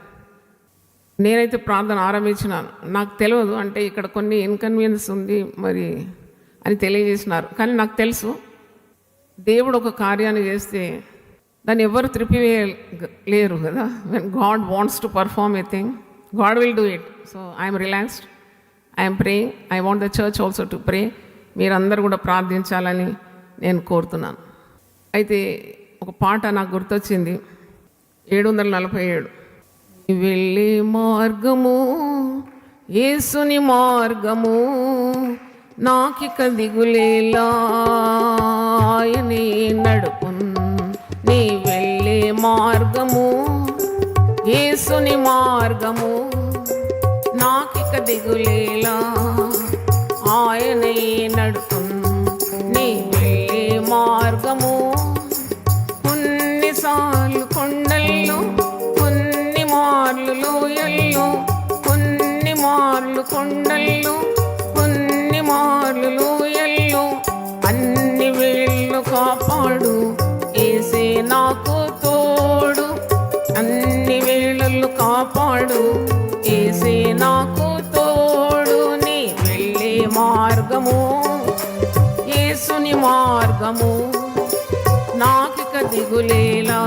నేనైతే ప్రార్థన ఆరంభించినాను. నాకు తెలియదు, అంటే ఇక్కడ కొన్ని ఇన్కన్వీనియన్స్ ఉంది మరి అని తెలియజేసినారు. కానీ నాకు తెలుసు దేవుడు ఒక కార్యాన్ని చేస్తే దాన్ని ఎవరు త్రిప్పివేయలేరు కదా. When God wants to perform a thing, God will do it. So I'm relaxed, I'm praying. I want the church also to pray. మీరందరూ కూడా ప్రార్థించాలని నేను కోరుతున్నాను. అయితే ఒక పాట నాకు గుర్తొచ్చింది, 747. వెళ్ళే మార్గము యేసుని మార్గము, నాకిక దిగులేలా ఆయనే నడుపున్. నీ వెళ్ళే మార్గము యేసుని మార్గము, నాకిక దిగులేలా ఆయనే నడుపున్. నీ వెళ్ళే మార్గము కొన్నిసార్లు కొండల్లో, కొన్ని మార్లు లోయల్లో, కొన్ని మార్లు కొండల్లో, కొన్ని మార్లు లోయల్లో, అన్ని వేళ్ళు కాపాడు యేసే నాకు తోడు. అన్ని వేళలు కాపాడు యేసే నాకు తోడు. నీ వెళ్ళే మార్గము యేసుని మార్గము, నాకిక దిగులేలా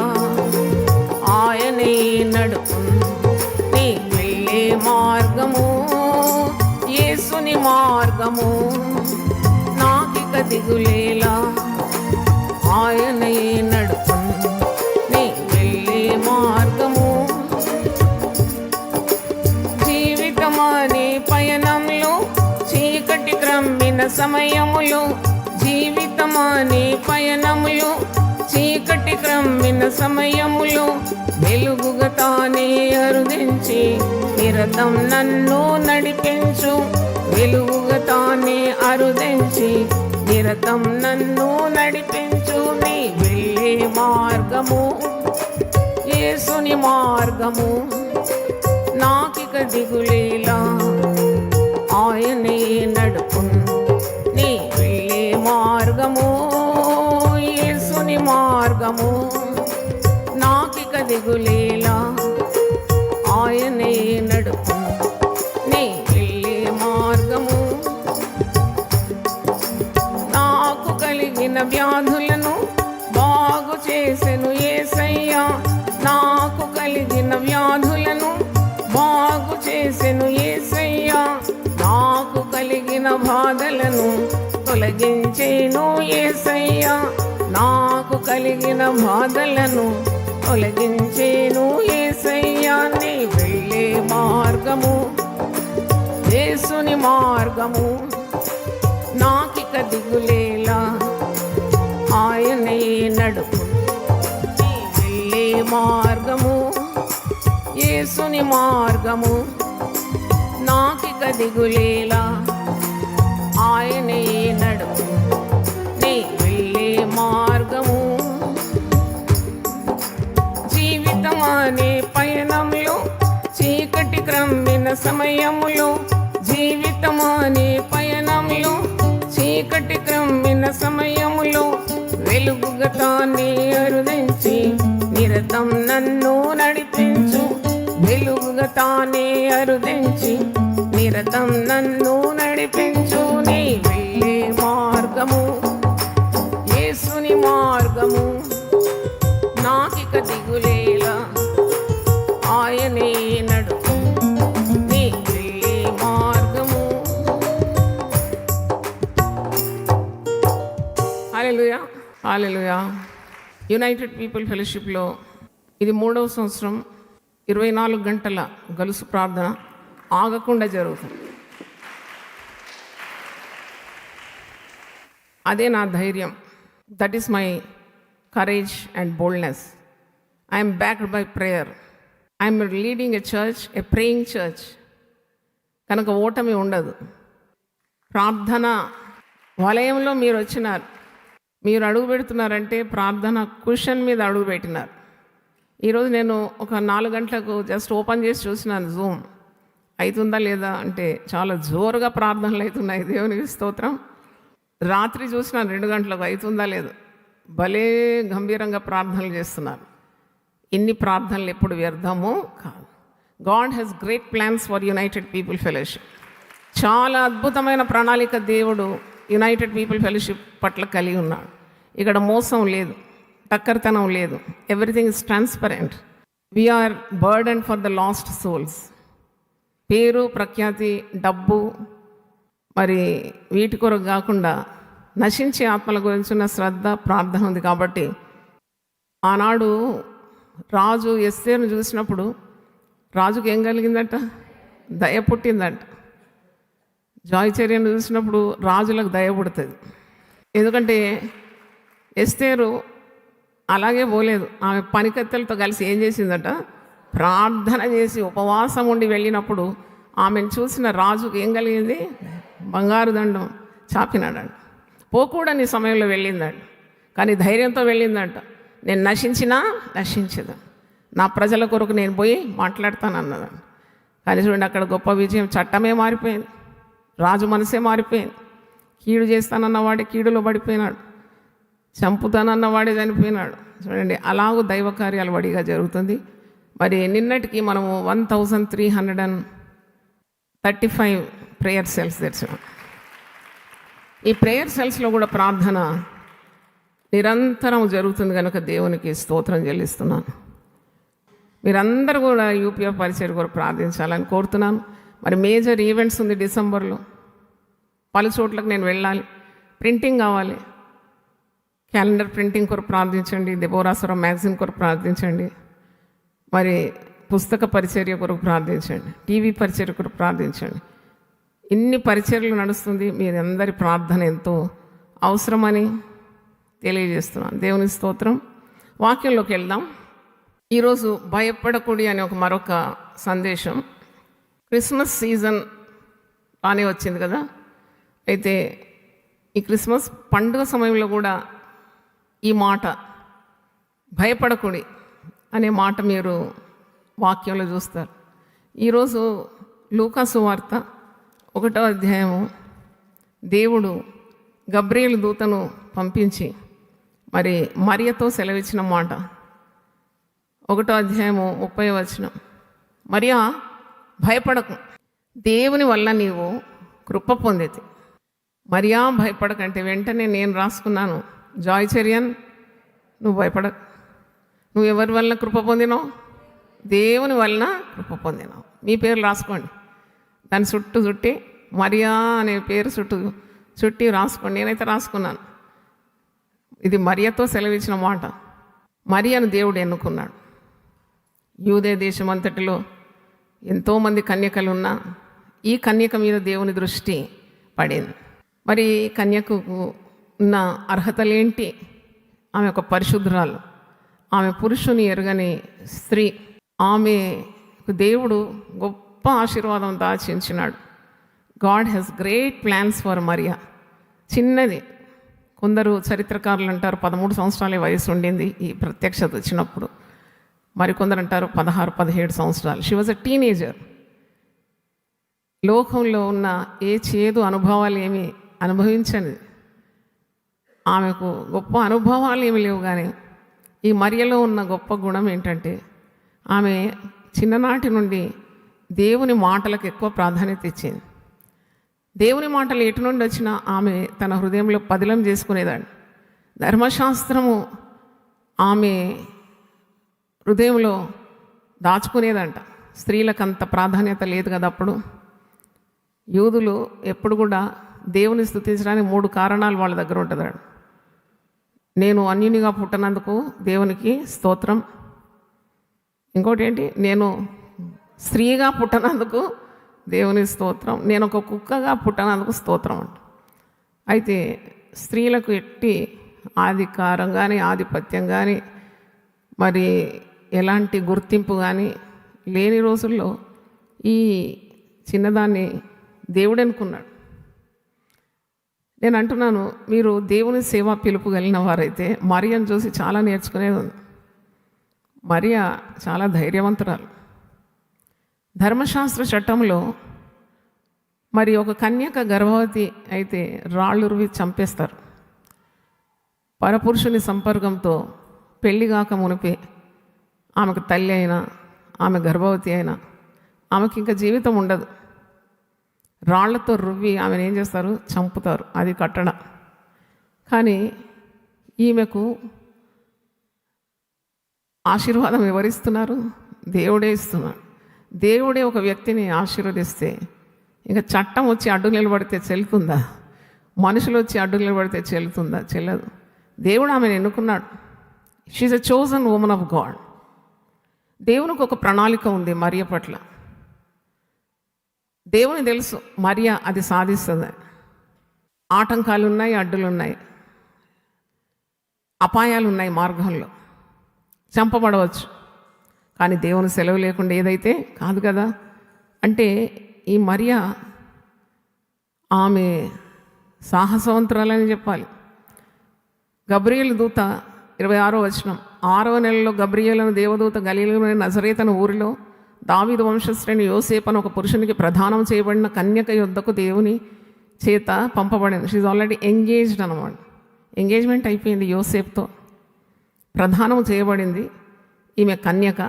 ఆయనే నడుపు. నీ వెళ్ళే మార్గము యేసుని మార్గము, నాకిక దిగులేలా ఆయనే నడుపు. నీ వెళ్ళే మార్గము జీవితమనే పయనంలో, చీకటి క్రమ్మిన సమయములో, జీవితమనే పయనములో, చీకటి క్రమ్మిన సమయములో, వెలుగుగా తానే అరుదించి నిరతం నన్ను నడిపించు. వెలుగుగా తానే అరుదించి నిరతం నన్ను నడిపించు. నీ వెళ్ళే మార్గము యేసుని మార్గము, నాకిక దిగులేలా ఆయనే నడుపు. నీ వెళ్ళే మార్గము యేసుని మార్గము, నాకిక దిగులేలా ఆయనే నడుపు. నీ వెళ్ళే మార్గము నాకు కలిగిన వ్యాధులను బాగు చేసెను యేసయ్యా. నాకు కలిగిన వ్యాధులను బాగు చేసెను యేసయ్యా. నాకు కలిగిన బాధలను తొలగించేను యేసయ్యా. నాకు కలిగిన బాధలను తొలగించేను యేసయ్యా. నీ వెళ్ళే మార్గము యేసుని మార్గము, నాకిక దిగులేలా ఆయనే నడుపు. నీ వెళ్ళే మార్గము యేసుని మార్గము, నాకిక దిగులేలా ఆయనే నడుపు. నీ వెళ్ళే మార్గము జీవితం అనే పయనంలో, చీకటి క్రమ్మిన సమయములో, జీవితం అనే పయనంలో, చీకటి క్రమ్మిన సమయములో, వెలుగుగా తానే అరుదించి నిరతం నన్ను నడిపించు. వెలుగుగా తానే అరుదించి నిరతం నన్ను నడిపించు. నీ వెళ్ళే మార్గము యేసుని మార్గము, నాకిక దిగులేలా ఆయనే నడుపు. నీ వెళ్ళే మార్గము. హల్లెలూయా, హల్లెలూయా. యునైటెడ్ పీపుల్ ఫెలోషిప్లో ఇది 3వ సంవత్సరం. 24 గంటల గలుసు ప్రార్థన ఆగకుండా జరుగుతుంది. అదే నా ధైర్యం. That is my courage and boldness. I'm backed by prayer. I'm leading a church, a praying church. కనుక ఓటమి ఉండదు. ప్రార్థన వలయంలో మీరు వచ్చినారు, మీరు అడుగు పెడుతున్నారంటే ప్రార్థన కుషన్ మీద అడుగు పెట్టినారు. ఈరోజు నేను ఒక 4 గంటలకు జస్ట్ ఓపెన్ చేసి చూసినాను జూమ్, అవుతుందా లేదా అంటే చాలా జోరుగా ప్రార్థనలు అవుతున్నాయి. దేవునికి స్తోత్రం. రాత్రి చూసినాను 2 గంటలకు, అవుతుందా లేదు, భలే గంభీరంగా ప్రార్థనలు చేస్తున్నారు. ఇన్ని ప్రార్థనలు ఎప్పుడు వ్యర్థమో కాదు. God has great plans for United people fellowship. చాలా అద్భుతమైన ప్రణాళిక దేవుడు యునైటెడ్ పీపుల్ ఫెలోషిప్ పట్ల కలిగి ఉన్నాడు. ఇక్కడ మోసం లేదు, టక్కరితనం లేదు, everything is transparent. We're burden for the lost souls. పేరు, ప్రఖ్యాతి, డబ్బు మరి వీటి కొరకు కాకుండా నశించే ఆత్మల గురించిన శ్రద్ధ, ప్రార్థన ఉంది. కాబట్టి ఆనాడు రాజు ఎస్తేరును చూసినప్పుడు రాజుకి ఏం కలిగిందట? దయ పుట్టిందంట. జాయిచర్యను చూసినప్పుడు రాజులకు దయ పుడుతుంది. ఎందుకంటే ఎస్తేరు అలాగే పోలేదు, ఆమె పనికత్తెలతో కలిసి ఏం చేసిందట? ప్రార్థన చేసి ఉపవాసం ఉండి వెళ్ళినప్పుడు ఆమెను చూసిన రాజుకు ఏం కలిగింది? బంగారు దండం చాపినాడంట. పోకూడని సమయంలో వెళ్ళిందంట, కానీ ధైర్యంతో వెళ్ళిందంట. నేను నశించినా నశించదు, నా ప్రజల కొరకు నేను పోయి మాట్లాడతాను అన్నదంట. కానీ చూడండి, అక్కడ గొప్ప విజయం. చట్టమే మారిపోయింది, రాజు మనసే మారిపోయింది. కీడు చేస్తానన్నవాడే కీడులో పడిపోయినాడు, చంపుతానన్నవాడే చనిపోయినాడు. చూడండి, అలాగూ దైవ కార్యాలు వడిగా జరుగుతుంది. మరి నిన్నటికి మనము 1335 ప్రేయర్ సెల్స్ తెచ్చాం. ఈ ప్రేయర్ సెల్స్లో కూడా ప్రార్థన నిరంతరం జరుగుతుంది కనుక దేవునికి స్తోత్రం చెల్లిస్తున్నాను. మీరందరూ కూడా యూపీఎఫ్ పరిచయం కొరకు ప్రార్థించాలని కోరుతున్నాను. మరి మేజర్ ఈవెంట్స్ ఉంది డిసెంబర్లో, పలు చోట్లకు నేను వెళ్ళాలి, ప్రింటింగ్ కావాలి. క్యాలెండర్ ప్రింటింగ్ కొరకు ప్రార్థించండి, దెబోరాసురం మ్యాగజిన్ కొరకు ప్రార్థించండి, మరి పుస్తక పరిచర్య కొరకు ప్రార్థించండి, టీవీ పరిచర్య కొరకు ప్రార్థించండి. ఇన్ని పరిచర్యలు నడుస్తుంది, మీరందరి ప్రార్థన ఎంతో అవసరమని తెలియజేస్తున్నాను. దేవుని స్తోత్రం. వాక్యంలోకి వెళ్దాం. ఈరోజు భయపడకూడి అనే మరొక సందేశం. క్రిస్మస్ సీజన్ బాగానే వచ్చింది కదా, అయితే ఈ క్రిస్మస్ పండుగ సమయంలో కూడా ఈ మాట భయపడకూడి అనే మాట మీరు వాక్యంలో చూస్తారు. ఈరోజు లూకా సువార్త 1వ అధ్యాయము దేవుడు గబ్రియేలు దూతను పంపించి మరి మరియతో సెలవిచ్చిన మాట. 1వ అధ్యాయము 30వ వచనం. మరియా, భయపడకు, దేవుని వల్ల నీవు కృప పొందేది. మరియా భయపడకంటే వెంటనే నేను రాసుకున్నాను, జాయ్చర్యన్ నువ్వు భయపడకు. నువ్వు ఎవరి వలన కృప పొందినావు? దేవుని వలన కృప పొందినావు. మీ పేరు రాసుకోండి, దాని చుట్టి మరియా అనే పేరు చుట్టి రాసుకోండి. నేనైతే రాసుకున్నాను. ఇది మరియతో సెలవిచ్చిన మాట. మరియను దేవుడు ఎన్నుకున్నాడు. యూదే దేశం అంతటిలో ఎంతోమంది కన్యకలు ఉన్నా ఈ కన్యక మీద దేవుని దృష్టి పడింది. మరి ఈ కన్యకు ఉన్న అర్హతలేంటి? ఆమె ఒక పరిశుద్ధురాలు, ఆమె పురుషుని ఎరగని స్త్రీ. ఆమెకు దేవుడు గొప్ప ఆశీర్వాదం దాచించినాడు. God has great plans for Maria. చిన్నది, కొందరు చరిత్రకారులు అంటారు 13 సంవత్సరాలే వయసు ఉండింది ఈ ప్రత్యక్షత వచ్చినప్పుడు, మరికొందరు అంటారు 16-17 సంవత్సరాలు. She was a teenager. లోకంలో ఉన్న ఏ చేదు అనుభవాలు ఏమి అనుభవించని ఆమెకు గొప్ప అనుభవాలు ఏమి లేవు. కానీ ఈ మరియలో ఉన్న గొప్ప గుణం ఏంటంటే ఆమె చిన్ననాటి నుండి దేవుని మాటలకు ఎక్కువ ప్రాధాన్యత ఇచ్చింది. దేవుని మాటలు ఎటు నుండి వచ్చినా ఆమె తన హృదయంలో పదిలం చేసుకునేదాన్ని. ధర్మశాస్త్రము ఆమె హృదయంలో దాచుకునేదంట. స్త్రీలకు అంత ప్రాధాన్యత లేదు కదా అప్పుడు. యూదులు ఎప్పుడు కూడా దేవుని స్తుతించడానికి 3 కారణాలు వాళ్ళ దగ్గర ఉంటుందండి. నేను అన్యునిగా పుట్టినందుకు దేవునికి స్తోత్రం. ఇంకోటి ఏంటి? నేను స్త్రీగా పుట్టినందుకు దేవుని స్తోత్రం. నేను ఒక కుక్కగా పుట్టినందుకు స్తోత్రం అంట. అయితే స్త్రీలకు ఎట్టి ఆధికారం కానీ ఆధిపత్యం కానీ మరి ఎలాంటి గుర్తింపు కానీ లేని రోజుల్లో ఈ చిన్నదాన్ని దేవుడు అనుకున్నాడు. నేను అంటున్నాను, మీరు దేవుని సేవా పిలుపు కలిగిన వారైతే మరియను చూసి చాలా నేర్చుకునేది ఉంది. మరియా చాలా ధైర్యవంతురాలు. ధర్మశాస్త్ర చట్టంలో మరి ఒక కన్యక గర్భవతి అయితే రాళ్ళురువి చంపేస్తారు. పరపురుషుని సంపర్కంతో పెళ్లి కాక మునిపే ఆమెకు తల్లి అయినా, ఆమె గర్భవతి అయినా ఆమెకి ఇంకా జీవితం ఉండదు. రాళ్లతో రువ్వి ఆమెను ఏం చేస్తారు? చంపుతారు. అది కట్టడ. కానీ ఈమెకు ఆశీర్వాదం ఎవరిస్తున్నారు? దేవుడే ఇస్తున్నాడు. దేవుడే ఒక వ్యక్తిని ఆశీర్వదిస్తే ఇంకా చట్టం వచ్చి అడ్డు నిలబడితే చెల్లుతుందా? మనుషులు వచ్చి అడ్డు నిలబడితే చెల్లుతుందా? చెల్లదు. దేవుడు ఆమెను ఎన్నుకున్నాడు. She's a chosen woman of God. దేవునికి ఒక ప్రణాళిక ఉంది మరియ పట్ల. దేవుని తెలుసు మరియ అది సాధిస్తుంది. ఆటంకాలు ఉన్నాయి, అడ్డులు ఉన్నాయి, అపాయాలు ఉన్నాయి, మార్గంలో చంపబడవచ్చు. కానీ దేవుని సెలవు లేకుండా ఏదైతే కాదు కదా. అంటే ఈ మరియ ఆమె సాహసవంతురాలని చెప్పాలి. గబ్రియేలు దూత 26వ వచనం, 6వ నెలలో గబ్రియేలును దేవదూత గలిలయలోని నజరేతను ఊరిలో దావీదు వంశస్థుని యోసేపు అని ఒక పురుషునికి ప్రదానం చేయబడిన కన్యక యొద్దకు దేవుని చేత పంపబడింది. షీఈ్ ఆల్రెడీ ఎంగేజ్డ్ అన్నమాట. ఎంగేజ్మెంట్ అయిపోయింది. యోసేపుతో ప్రదానం చేయబడింది. ఈమె కన్యక.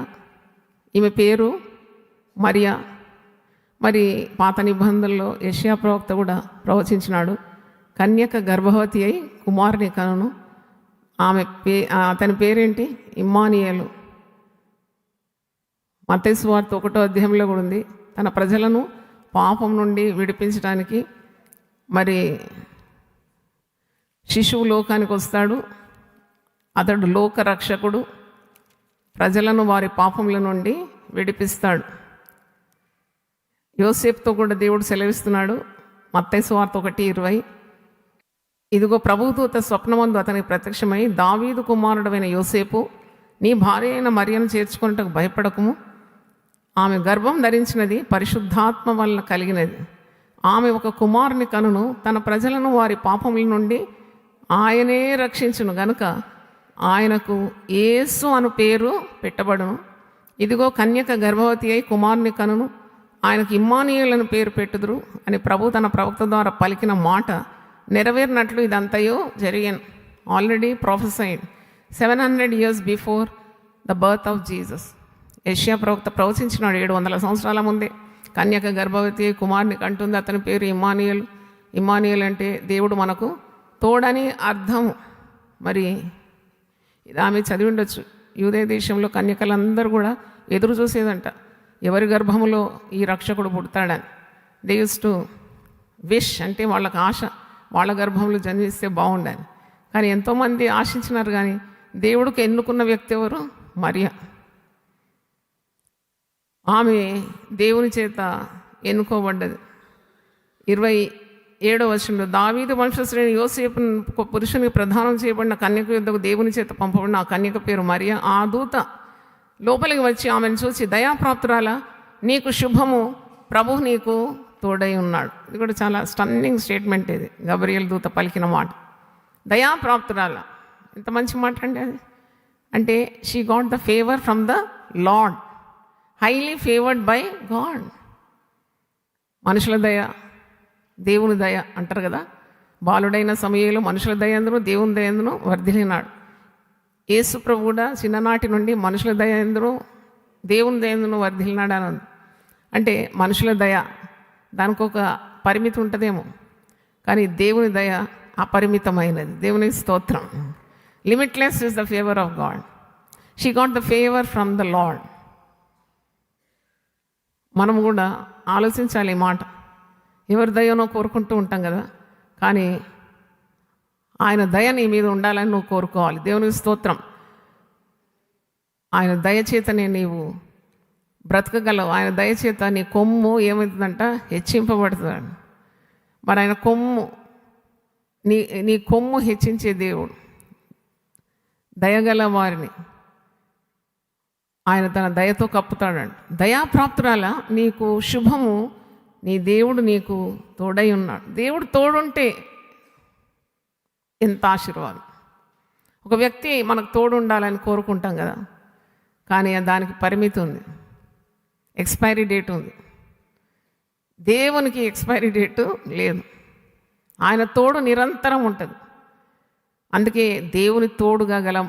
ఈమె పేరు మరియా. మరి పాత నిబంధనలో యెషయా ప్రవక్త కూడా ప్రవచించినాడు, కన్యక గర్భవతి అయి కుమారుని కనును. అతని పేరేంటి? ఇమ్మానుయేలు. మత్తయి సువార్త 1వ అధ్యాయంలో కూడా ఉంది. తన ప్రజలను పాపం నుండి విడిపించడానికి మరి శిశువు లోకానికి వస్తాడు. అతడు లోక రక్షకుడు. ప్రజలను వారి పాపముల నుండి విడిపిస్తాడు. యోసేపుతో కూడా దేవుడు సెలవిస్తున్నాడు. మత్తయి సువార్త 1:20, ఇదిగో ప్రభుదూత స్వప్నమందు అతనికి ప్రత్యక్షమై, దావీదు కుమారుడైన యోసేపు, నీ భార్య అయిన మరియను చేర్చుకున్నట్టుకు భయపడకుము. ఆమె గర్భం ధరించినది పరిశుద్ధాత్మ వలన కలిగినది. ఆమె ఒక కుమారుని కనును. తన ప్రజలను వారి పాపముల నుండి ఆయనే రక్షించును గనుక ఆయనకు యేసు అను పేరు పెట్టబడును. ఇదిగో కన్యక గర్భవతి అయి కుమారుని కనును. ఆయనకు ఇమ్మానుయేలు అని పేరు పెట్టుదురు అని ప్రభు తన ప్రవక్త ద్వారా పలికిన మాట నెరవేరినట్లు ఇదంతయో జరిగాను. Already prophesied 700 years before the birth of Jesus. యెషయా ప్రవక్త ప్రవచించినాడు 700 సంవత్సరాల ముందే. కన్యక గర్భవతి కుమారుని కంటుంది. అతని పేరు ఇమ్మానుయేలు. ఇమ్మానుయేలు అంటే దేవుడు మనకు తోడని అర్థం. మరి ఇది ఆమె చదివి ఉండొచ్చు. యూదే దేశంలో కన్యకలందరూ కూడా ఎదురు చూసేదంట, ఎవరి గర్భములో ఈ రక్షకుడు పుడతాడని. దే యూస్ టు విష్, అంటే వాళ్ళకి ఆశ, వాళ్ళ గర్భంలో జన్మిస్తే బాగుండని. కానీ ఎంతోమంది ఆశించినారు, కానీ దేవుడికి ఎన్నుకున్న వ్యక్తి ఎవరు? మరియా. ఆమె దేవుని చేత ఎన్నుకోబడ్డది. 27వ వచనంలో, దావీదు వంశస్థుడైన యోసేపు పురుషునికి ప్రదానం చేయబడిన కన్యక యొద్దకు దేవుని చేత పంపబడిన ఆ కన్యక పేరు మరియా. ఆ దూత లోపలికి వచ్చి ఆమెను చూసి, దయాప్రాప్తురాలా, నీకు శుభము, ప్రభు నీకు తోడై ఉన్నాడు. ఇది కూడా చాలా స్టన్నింగ్ స్టేట్మెంట్. ఇది గబ్రియేలు దూత పలికిన మాట. దయాప్రాప్తురాలా, ఎంత మంచి మాట అండి అది. అంటే she got the favour from the lord, highly favoured by God. మనుషుల దయ, దేవుని దయ అంటారు కదా. బాలుడైన సమయంలో మనుషుల దయ ఎందును దేవుని దయ ఎందును వర్ధిల్లినాడు. యేసు ప్రభు కూడా చిన్ననాటి నుండి మనుషుల దయ ఎందును దేవుని దయ ఎందును వర్ధిల్లినాడు అని ఉంది. అంటే మనుషుల దయ దానికి ఒక పరిమితి ఉంటుందేమో, కానీ దేవుని దయ అపరిమితమైనది. దేవుని స్తోత్రం. Limitless is the favour of God. She got the favour from the lord. మనం కూడా ఆలోచించాలి ఈ మాట. ఎవరి దయనో కోరుకుంటూ ఉంటాం కదా, కానీ ఆయన దయ నీ మీద ఉండాలని నువ్వు కోరుకోవాలి. దేవునికి స్తోత్రం. ఆయన దయచేతనే నీవు బ్రతకగలవు. ఆయన దయచేత నీ కొమ్ము ఏమవుతుందంట? హెచ్చింపబడుతుంది. మరి ఆయన కొమ్ము, నీ కొమ్ము హెచ్చించే దేవుడు. దయగల వారిని ఆయన తన దయతో కప్పుతాడంట. దయాప్రాప్తురాల, నీకు శుభము, నీ దేవుడు నీకు తోడై ఉన్నాడు. దేవుడు తోడుంటే ఎంత ఆశీర్వాదం. ఒక వ్యక్తి మనకు తోడు ఉండాలని కోరుకుంటాం కదా, కానీ దానికి పరిమితి ఉంది, ఎక్స్పైరీ డేట్ ఉంది. దేవునికి ఎక్స్పైరీ డేటు లేదు. ఆయన తోడు నిరంతరం ఉంటుంది. అందుకే దేవుని తోడుగా గల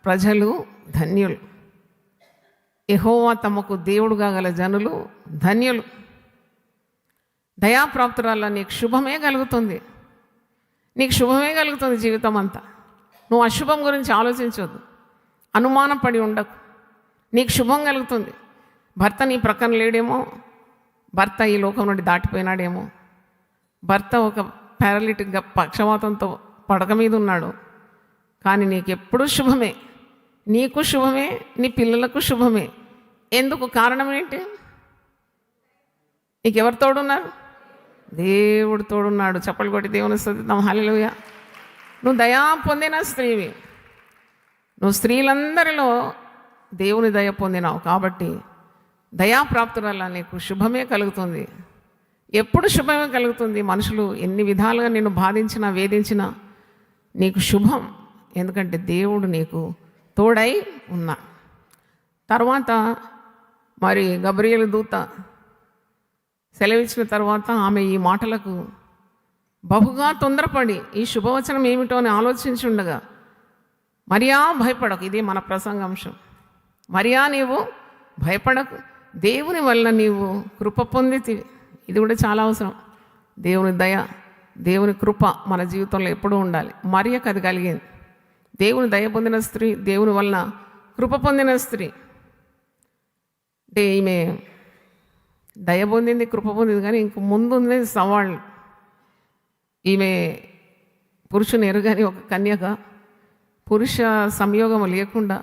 ప్రజలు ధన్యులు. యెహోవా తమకు దేవుడుగా గల జనులు ధన్యులు. దయాప్రాప్తురాల నీకు శుభమే కలుగుతుంది. నీకు శుభమే కలుగుతుంది జీవితం అంతా. నువ్వు అశుభం గురించి ఆలోచించవద్దు, అనుమానం పడి ఉండకు. నీకు శుభం కలుగుతుంది. భర్త నీ ప్రక్కన లేడేమో, భర్త ఈ లోకం నుండి దాటిపోయినాడేమో, భర్త ఒక పారాలిటిక్గా పక్షవాతంతో పడక మీద ఉన్నాడు, కానీ నీకు ఎప్పుడూ శుభమే. నీకు శుభమే, నీ పిల్లలకు శుభమే. ఎందుకు? కారణం ఏంటి? నీకు ఎవరు తోడున్నారు? దేవుడు తోడున్నాడు. చప్పలు కొట్టి దేవుని స్తుతిద్దాం. హల్లెలూయా. నువ్వు దయా పొందిన స్త్రీవి. నువ్వు స్త్రీలందరిలో దేవుని దయ పొందినావు కాబట్టి దయాప్రాప్తురాల నీకు శుభమే కలుగుతుంది. ఎప్పుడు శుభమే కలుగుతుంది. మనుషులు ఎన్ని విధాలుగా నిన్ను బాధించినా వేధించినా నీకు శుభం, ఎందుకంటే దేవుడు నీకు తోడై ఉన్నా. తర్వాత మరి గబ్రియేలు దూత సెలవిచ్చిన తర్వాత ఆమె ఈ మాటలకు బహుగా తొందరపడి ఈ శుభవచనం ఏమిటో అని ఆలోచించుండగా, మరియా భయపడకు, ఇది మన ప్రసంగాంశం. మరియా నీవు భయపడకు, దేవుని వల్ల నీవు కృప పొందితివి. ఇది కూడా చాలా అవసరం. దేవుని దయ, దేవుని కృప మన జీవితంలో ఎప్పుడూ ఉండాలి. మరియకు అది కలిగింది. దేవుని దయ పొందిన స్త్రీ, దేవుని వల్ల కృప పొందిన స్త్రీ. అంటే ఈమె దయ పొందింది, కృప పొందింది, కానీ ఇంక ముందుంది సవాళ్ళు. ఈమె పురుషుని ఎరుగని ఒక కన్యక, పురుష సంయోగం లేకుండా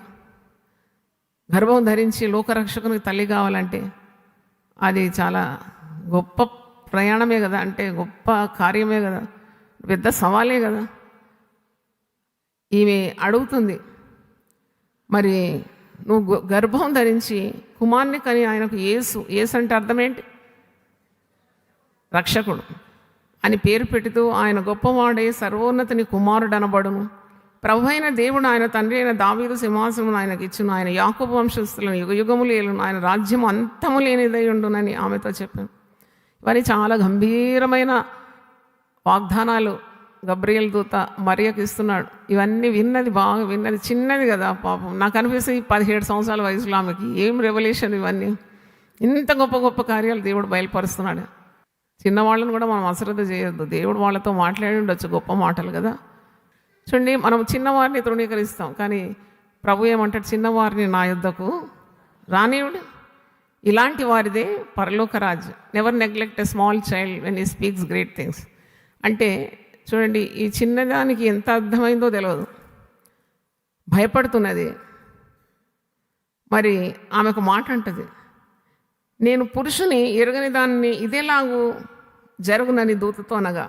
గర్భం ధరించి లోకరక్షకునికి తల్లి కావాలంటే అది చాలా గొప్ప ప్రయాణమే కదా, అంటే గొప్ప కార్యమే కదా, పెద్ద సవాలే కదా. ఈమె అడుగుతుంది, మరి నువ్వు గర్భం ధరించి కుమార్ని కని ఆయనకు యేసు, యేసు అంటే అర్థం ఏంటి? రక్షకుడు అని పేరు పెడుతూ ఆయన గొప్పవాడే, సర్వోన్నతిని కుమారుడు అనబడును, ప్రభు అయిన దేవుడు ఆయన తండ్రి అయిన దావీదు సింహాసనం ఆయనకి ఇచ్చును, ఆయన యాకోబు వంశస్థులను యుగయుగములు ఏలును, ఆయన రాజ్యం అంతము లేనిదై ఉండునని ఆమెతో చెప్పాను. ఇవన్నీ చాలా గంభీరమైన వాగ్దానాలు గబ్రియేలు దూత మరియకి ఇస్తున్నాడు. ఇవన్నీ విన్నది, బాగా విన్నది, చిన్నది కదా పాపం. నాకు అనిపిస్తుంది 17 సంవత్సరాల వయసులో ఆమెకి ఏం రెవల్యూషన్ ఇవన్నీ. ఇంత గొప్ప గొప్ప కార్యాలు దేవుడు బయలుపరుస్తున్నాడు. చిన్నవాళ్ళని కూడా మనం అశ్రద్ధ చేయొద్దు. దేవుడు వాళ్ళతో మాట్లాడి ఉండొచ్చు గొప్ప మాటలు కదా. చూడండి, మనం చిన్నవారిని తృణీకరిస్తాం, కానీ ప్రభు ఏమంటాడు? చిన్నవారిని నా యుద్ధకు రానివుడు, ఇలాంటి వారిదే పరలోక రాజ్యం. Never neglect a small child when he speaks great things. అంటే చూడండి, ఈ చిన్నదానికి ఎంత అర్థమైందో తెలియదు, భయపడుతున్నది. మరి ఆమెకు మాట అంటది, నేను పురుషుని ఎరగని దాన్ని ఇదేలాగూ జరుగునని దూతతో అనగా.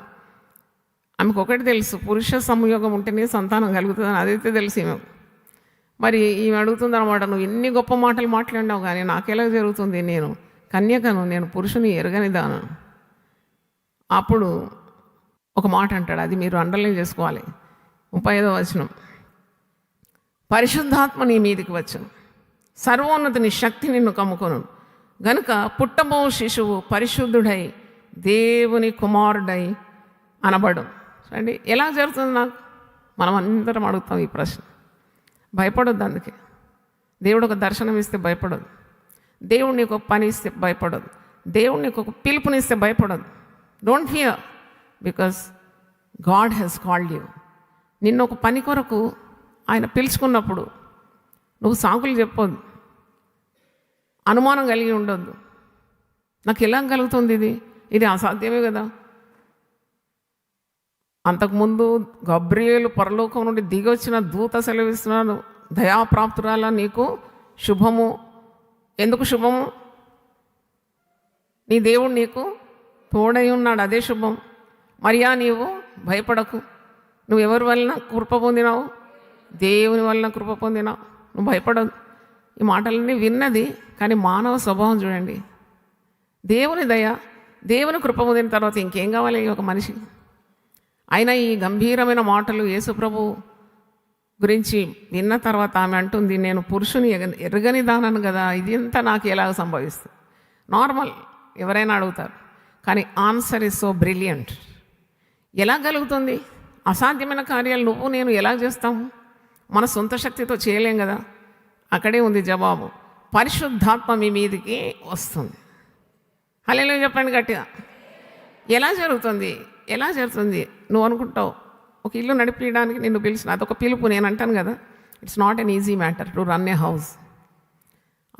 ఆమెకు ఒకటి తెలుసు, పురుష సంయోగం ఉంటేనే సంతానం కలుగుతుందని, అదైతే తెలుసు ఈమె. మరి ఈమె అడుగుతుంది అనమాట, నువ్వు ఎన్ని గొప్ప మాటలు మాట్లాడినావు కానీ నాకెలా జరుగుతుంది? నేను కన్యకను, నేను పురుషుని ఎరగని దాను. అప్పుడు ఒక మాట అంటాడు, అది మీరు అండర్లైన్ చేసుకోవాలి. 35వ వచనం, పరిశుద్ధాత్మ నీ మీదికి వచ్చును, సర్వోన్నతిని శక్తి నిన్ను కమ్ముకొను, గనుక పుట్టబో శిశువు పరిశుద్ధుడై దేవుని కుమారుడై అనబడు. అండి, ఎలా జరుగుతుంది? నాకు మనం అందరం అడుగుతాం ఈ ప్రశ్న. భయపడొద్దు. అందుకే దేవుడు ఒక దర్శనం ఇస్తే భయపడదు, దేవుడు నీకు ఒక పని ఇస్తే భయపడదు, దేవుడు నీకు ఒక పిలుపునిస్తే భయపడదు. Don't fear, because God has called you. నిన్ను ఒక పని కొరకు ఆయన పిలుచుకున్నప్పుడు నువ్వు సాకులు చెప్పొద్దు, అనుమానం కలిగి ఉండొద్దు. నాకు ఎలా కలుగుతుంది? ఇది అసాధ్యమే కదా. అంతకుముందు గబ్రియేలు పరలోకం నుండి దిగి వచ్చిన దూత సెలవిస్తున్నాను, దయాప్రాప్తురాల నీకు శుభము. ఎందుకు శుభము? నీ దేవుడు నీకు తోడై ఉన్నాడు, అదే శుభం. మరియా నీవు భయపడకు, నువ్వు ఎవరి వలన కృప పొందినావు? దేవుని వలన కృప పొందినావు, నువ్వు భయపడదు. ఈ మాటలన్నీ విన్నది, కానీ మానవ స్వభావం చూడండి. దేవుని దయ, దేవుని కృప పొందిన తర్వాత ఇంకేం కావాలి ఒక మనిషి? అయినా ఈ గంభీరమైన మాటలు యేసుప్రభు గురించి విన్న తర్వాత ఆమె అంటుంది, నేను పురుషుని ఎరగని దానను కదా, ఇది అంతా నాకు ఎలాగ సంభవిస్తుంది? నార్మల్, ఎవరైనా అడుగుతారు. కానీ ఆన్సర్ ఇస్ సో బ్రిలియంట్. ఎలా కలుగుతుంది? అసాధ్యమైన కార్యాలు నువ్వు నేను ఎలా చేస్తాము? మన సొంత శక్తితో చేయలేం కదా. అక్కడే ఉంది జవాబు. పరిశుద్ధాత్మ మీ మీదికి వస్తుంది. హల్లెలూయా చెప్పండి గట్టిగా. ఎలా జరుగుతుంది? ఎలా జరుగుతుంది? నువ్వు అనుకుంటావు ఒక ఇల్లు నడిపించడానికి నిన్ను పిలిచిన, అదొక పిలుపు. నేను అంటాను కదా, it's not an easy matter to run A house.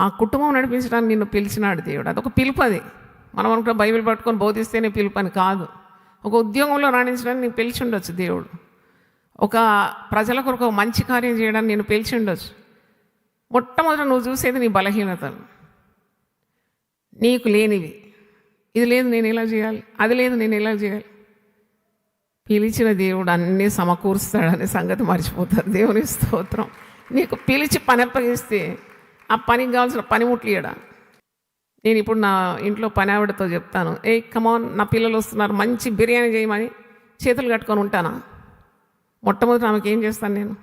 ఆ కుటుంబం నడిపించడానికి నిన్ను పిలిచినాడు దేవుడు, అదొక పిలుపు. అది మనం అనుకుంటే బైబిల్ పట్టుకొని బోధిస్తేనే పిలుపు అని కాదు. ఒక ఉద్యోగంలో రాణించడానికి నీకు పిలిచి ఉండొచ్చు దేవుడు. ఒక ప్రజల కొరకు ఒక మంచి కార్యం చేయడానికి నేను పిలిచి ఉండొచ్చు. మొట్టమొదట నువ్వు చూసేది నీ బలహీనతలు, నీకు లేనివి. ఇది లేదు నేను ఎలా చేయాలి, అది లేదు నేను ఎలా చేయాలి. పిలిచిన దేవుడు అన్నీ సమకూరుస్తాడనే సంగతి మర్చిపోతారు. దేవుని స్తోత్రం. నీకు పిలిచి పని అప్పగిస్తే ఆ పనికి కావాల్సిన పనిముట్లు ఇయ్యడా. నేను ఇప్పుడు నా ఇంట్లో పని ఆవిడతో చెప్తాను, ఏ కమాన్ నా పిల్లలు వస్తున్నారు మంచి బిర్యానీ చేయమని చేతులు కట్టుకొని ఉంటానా? మొట్టమొదటి ఆమెకి ఏం చేస్తాను? నేను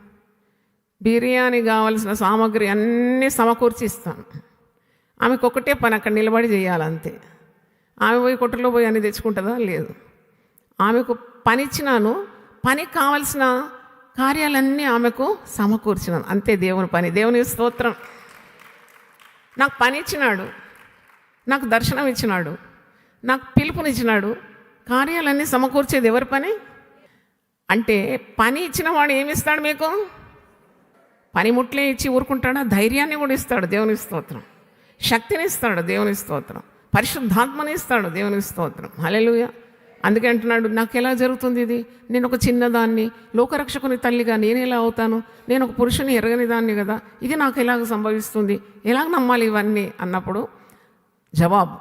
బిర్యానీ కావాల్సిన సామాగ్రి అన్నీ సమకూర్చి ఇస్తాను. ఆమెకు ఒకటే పని, అక్కడ నిలబడి చేయాలంతే. ఆమె పోయి కొట్టులో పోయి అన్ని తెచ్చుకుంటుందా? లేదు. ఆమెకు పని ఇచ్చినాను, పనికి కావలసిన కార్యాలన్నీ ఆమెకు సమకూర్చినాను, అంతే దేవుని పని. దేవుని స్తోత్రం. నాకు పని ఇచ్చినాడు, నాకు దర్శనం ఇచ్చినాడు, నాకు పిలుపునిచ్చినాడు. కార్యాలన్నీ సమకూర్చేది ఎవరి పని? అంటే పని ఇచ్చిన వాడు ఏమిస్తాడు మీకు? పనిముట్లే ఇచ్చి ఊరుకుంటాడా? ధైర్యాన్ని కూడా ఇస్తాడు. దేవుని స్తోత్రం. శక్తిని ఇస్తాడు. దేవుని స్తోత్రం. పరిశుద్ధాత్మని ఇస్తాడు. దేవుని స్తోత్రం. హల్లెలూయా. అందుకే అంటున్నాడు, నాకు ఎలా జరుగుతుంది ఇది? నేను ఒక చిన్నదాన్ని, లోకరక్షకుని తల్లిగా నేను ఎలా అవుతాను? నేను ఒక పురుషుని ఎరగని దాన్ని కదా, ఇది నాకు ఎలాగ సంభవిస్తుంది? ఎలాగ నమ్మాలి ఇవన్నీ అన్నప్పుడు జవాబు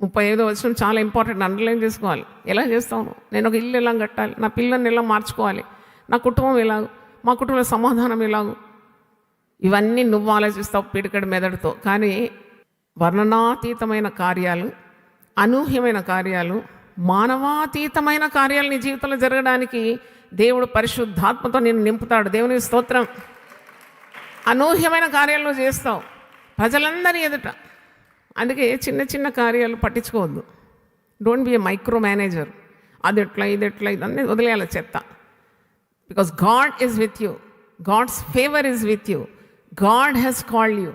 35వ వచనం చాలా ఇంపార్టెంట్, అండర్లైన్ చేసుకోవాలి. ఎలా చేస్తాను? నేను ఒక ఇల్లు ఎలా కట్టాలి? నా పిల్లల్ని ఎలా మార్చుకోవాలి? నా కుటుంబం ఎలాగో? మా కుటుంబ సమాధానం ఎలాగో? ఇవన్నీ నువ్వు ఆలోచిస్తావు పిడికడి మెదడుతో. కానీ వర్ణనాతీతమైన కార్యాలు, అనూహ్యమైన కార్యాలు, మానవాతీతమైన కార్యాలు నీ జీవితంలో జరగడానికి దేవుడు పరిశుద్ధాత్మతో నేను నింపుతాడు. దేవుని స్తోత్రం. అనూహ్యమైన కార్యాలు నువ్వు చేస్తావు ప్రజలందరి ఎదుట. అందుకే చిన్న చిన్న కార్యాలు పట్టించుకోవద్దు. Don't be a micro manager. అది ఎట్లా, ఇది ఎట్లా, ఇదన్నీ వదిలేయాలి చెత్త. Because God is with you, God's favour is with you, God has called you,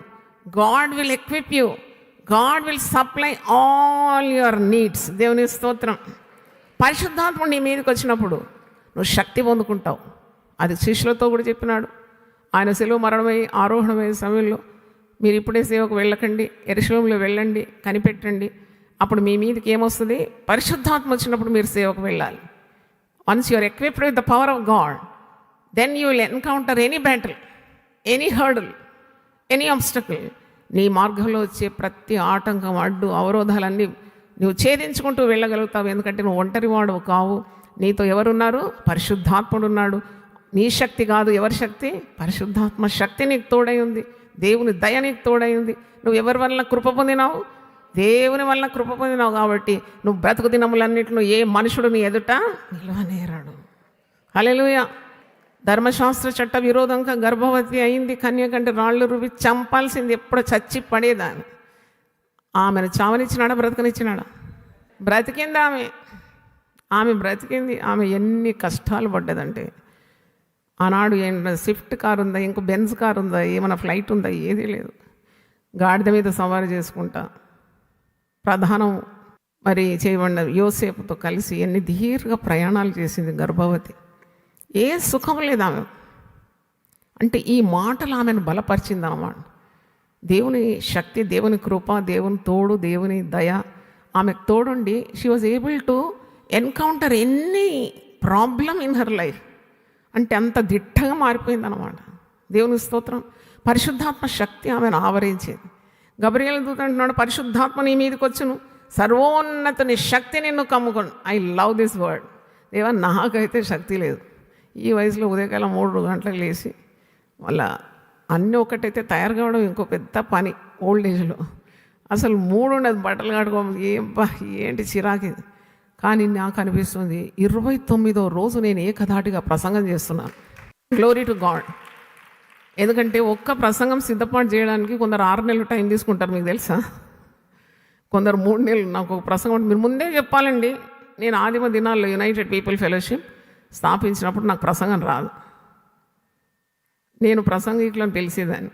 God will equip you, God will supply all your needs. దేవుని స్తోత్రం. పరిశుద్ధాత్మ నీ మీదకి వచ్చినప్పుడు నువ్వు శక్తి పొందుకుంటావు. అది శిష్యులతో కూడా చెప్పినాడు. ఆయన సెలవు మరణమై ఆరోహణమయ్యే సమయంలో మీరు ఇప్పుడే సేవకు వెళ్ళకండి, యెరూషలేములో వెళ్ళండి, కనిపెట్టండి. అప్పుడు మీ మీదకి ఏమొస్తుంది? పరిశుద్ధాత్మ వచ్చినప్పుడు మీరు సేవకు వెళ్ళాలి. Once you are equipped with the power of God, then you will encounter any battle, any hurdle, any obstacle. నీ మార్గంలో వచ్చే ప్రతి ఆటంకం, అడ్డు, అవరోధాలన్నీ నువ్వు ఛేదించుకుంటూ వెళ్ళగలుగుతావు. ఎందుకంటే నువ్వు ఒంటరి వాడు కావు. నీతో ఎవరున్నారు? పరిశుద్ధాత్ముడు ఉన్నాడు. నీ శక్తి కాదు, ఎవరి శక్తి? పరిశుద్ధాత్మ శక్తి నీకు తోడై ఉంది. దేవుని దయ నీకు తోడై ఉంది. నువ్వు ఎవరి వల్ల కృప పొందినావు? దేవుని వల్ల కృప పొందినావు. కాబట్టి నువ్వు బ్రతుకు దినములన్నింటిలో ఏ మనుషుడు నీ ఎదుట నిలవనేరాడు. హల్లెలూయా. ధర్మశాస్త్ర చట్ట విరోధంగా గర్భవతి అయింది, కన్య కంటే రాళ్ళు రువి చంపాల్సింది, ఎప్పుడు చచ్చి పడేదాన్ని. ఆమెను చావనిచ్చినాడా, బ్రతకనిచ్చినాడా? బ్రతికింది ఆమె బ్రతికింది. ఆమె ఎన్ని కష్టాలు పడ్డదంటే, ఆనాడు ఏంటంటే స్విఫ్ట్ కారు ఉందా, ఇంకో బెంజ్ కారు ఉందా, ఏమైనా ఫ్లైట్ ఉందా? ఏదీ లేదు. గాడిద మీద సవారీ చేసుకుంటా ప్రధానం మరి చేయబడిన యోసేపుతో కలిసి ఎన్ని దీర్ఘ ప్రయాణాలు చేసింది గర్భవతి. ఏ సుఖం లేదు ఆమె. అంటే ఈ మాటలు ఆమెను బలపరిచింది అన్నమాట. దేవుని శక్తి, దేవుని కృప, దేవుని తోడు, దేవుని దయ ఆమెకు తోడుండి she was able to encounter any problem in her life. అంటే అంత దిట్టగా మారిపోయింది అన్నమాట. దేవుని స్తోత్రం. పరిశుద్ధాత్మ శక్తి ఆమెను ఆవరించేది. గబ్రియల్ దూత అంటున్నాడు, పరిశుద్ధాత్మ నీ మీదకి వచ్చును, సర్వోన్నతుని శక్తి నిన్ను కమ్ముకోను. I love this word. దేవా, నాకైతే శక్తి లేదు. ఈ వయసులో ఉదయకాలం 3 గంటలకు లేచి మళ్ళా అన్నీ ఒకటైతే తయారు కావడం ఇంకో పెద్ద పని. ఓల్డ్ ఏజ్లో అసలు 3 ఉండదు, బట్టలు కట్టుకోవాలి. ఏంటి చిరాకి. కానీ నాకు అనిపిస్తుంది 29వ రోజు నేను ఏకధాటిగా ప్రసంగం చేస్తున్నాను. Glory to God. ఎందుకంటే ఒక్క ప్రసంగం సిద్ధపాటు చేయడానికి కొందరు 6 నెలలు టైం తీసుకుంటారు, మీకు తెలుసా? కొందరు 3 నెలలు. నాకు ఒక ప్రసంగం మీరు ముందే చెప్పాలండి. నేను ఆదిమ దినాల్లో యునైటెడ్ పీపుల్ ఫెలోషిప్ స్థాపించినప్పుడు నాకు ప్రసంగం రాదు. నేను ప్రసంగికులను పిలిచేదాన్ని.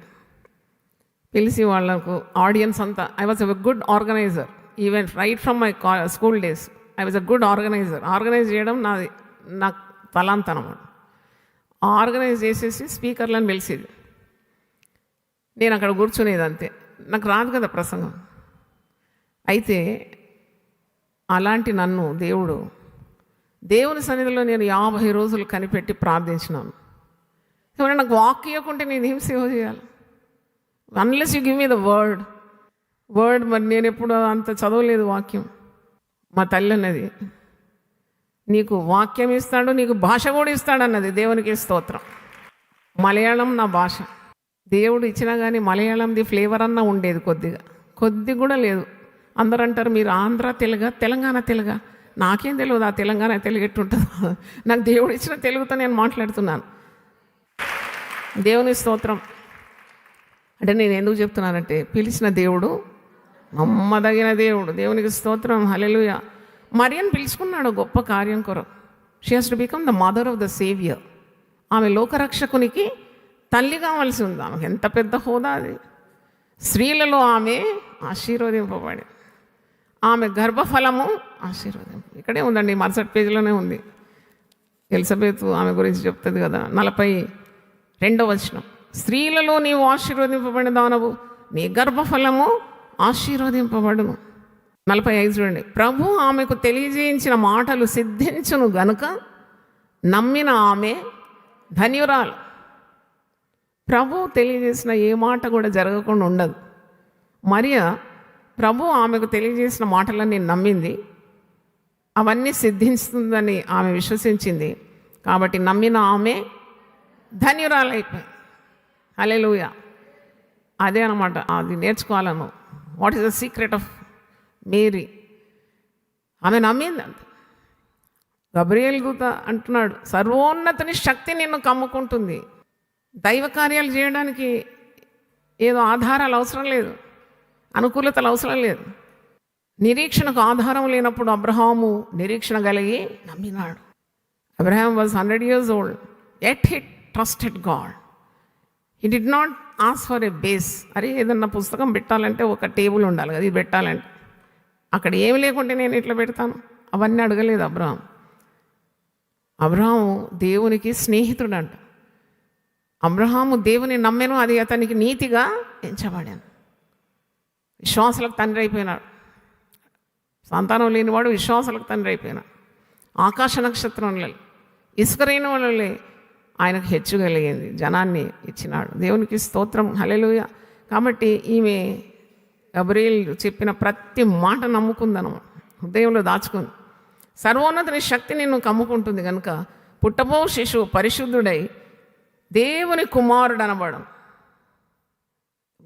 పిలిచి వాళ్ళకు ఆడియన్స్ అంతా, I was a good organiser. Even right from my school days I was a good organiser. Organise చేయడం నాకు తలాంతనం. ఆర్గనైజ్ చేసేసి స్పీకర్లను పిలిచేది. నేను అక్కడ కూర్చునేది అంతే. నాకు రాదు కదా ప్రసంగం. అయితే అలాంటి నన్ను దేవుని సన్నిధిలో నేను 50 రోజులు కనిపెట్టి ప్రార్థించినాను. ఏమన్నా నాకు వాక్ ఇవ్వకుంటే నేను ఏం సేవ చేయాలి? Unless you give me the word. మరి నేను ఎప్పుడు అంత చదవలేదు వాక్యం. మా తల్లి అన్నది, నీకు వాక్యం ఇస్తాడు, నీకు భాష కూడా ఇస్తాడు అన్నది. దేవునికి స్తోత్రం. మలయాళం నా భాష. దేవుడు ఇచ్చినా కానీ మలయాళంది ఫ్లేవర్ అన్నా ఉండేది కొద్ది కూడా లేదు. అందరూ అంటారు మీరు ఆంధ్ర తెలుగా, తెలంగాణ తెలుగా. నాకేం తెలియదు ఆ తెలంగాణ తెలుగు ఎట్టుంటుందో. నాకు దేవుడు ఇచ్చిన తెలుగుతో నేను మాట్లాడుతున్నాను. దేవుని స్తోత్రం. అంటే నేను ఎందుకు చెప్తున్నానంటే పిలిచిన దేవుడు నమ్మదగిన దేవుడు. దేవునికి స్తోత్రం. హల్లెలూయా. మరియను పిలుచుకున్నాడు గొప్ప కార్యం కొరకు. She has to become the mother of the saviour. ఆమె లోకరక్షకునికి తల్లి కావాల్సి ఉంది. ఆమెకు ఎంత పెద్ద హోదా అది. స్త్రీలలో ఆమె ఆశీర్వదింపబడి, ఆమె గర్భఫలము ఆశీర్వదింపు. ఇక్కడే ఉందండి, మరుసటి పేజీలోనే ఉంది. ఎలిజబెత్ ఆమె గురించి చెప్తుంది కదా, 42వ వచనం. స్త్రీలలో నీవు ఆశీర్వదింపబడిన దానవు, నీ గర్భఫలము ఆశీర్వదింపబడును. 45 చూడండి. ప్రభు ఆమెకు తెలియజేయించిన మాటలు సిద్ధించును గనుక నమ్మిన ఆమె ధన్యురాలు. ప్రభు తెలియజేసిన ఏ మాట కూడా జరగకుండా ఉండదు. మరియా ప్రభు ఆమెకు తెలియజేసిన మాటలన్నీ నమ్మింది. అవన్నీ సిద్ధిస్తుందని ఆమె విశ్వసించింది. కాబట్టి నమ్మిన ఆమె ధన్యురాలైపోయింది. హల్లెలూయా. అదే అనమాట, అది నేర్చుకోవాలను. What is the secret of Mary? ఆమె నమ్మింది అంత. గబ్రియేల్ దూత అంటున్నాడు, సర్వోన్నతుని శక్తి నిన్ను కమ్ముకుంటుంది. దైవ కార్యాలు చేయడానికి ఏదో ఆధారాలు అవసరం లేదు, అనుకూలతలు అవసరం లేదు. నిరీక్షణకు ఆధారం లేనప్పుడు అబ్రహాము నిరీక్షణ కలిగి నమ్మినాడు. Abraham was 100 years old, yet he trusted God. He did not ask for a base. అరే ఏదన్నా పుస్తకం పెట్టాలంటే ఒక టేబుల్ ఉండాలి కదా, ఇది పెట్టాలంటే. అక్కడ ఏమి లేకుంటే నేను ఇట్లా పెడతాను, అవన్నీ అడగలేదు అబ్రహాం. అబ్రహాము దేవునికి స్నేహితుడు అంట. అబ్రహాము దేవుని నమ్మెను, అది అతనికి నీతిగా ఎంచబడాను. విశ్వాసాలకు తండ్రి అయిపోయినాడు. సంతానం లేనివాడు విశ్వాసాలకు తండ్రి అయిపోయినాడు. ఆకాశ నక్షత్రంలో ఇసుకరైన వాళ్ళే ఆయనకు హెచ్చుగలిగింది, జనాన్ని ఇచ్చినాడు. దేవునికి స్తోత్రం. హల్లెలూయా. కాబట్టి ఈమె గబ్రియేల్ చెప్పిన ప్రతి మాట నమ్ముకుందను, హృదయంలో దాచుకుంది. సర్వోన్నతుని శక్తి నిన్ను కమ్ముకుంటుంది కనుక పుట్టబో శిశువు పరిశుద్ధుడై దేవుని కుమారుడు అనబడం.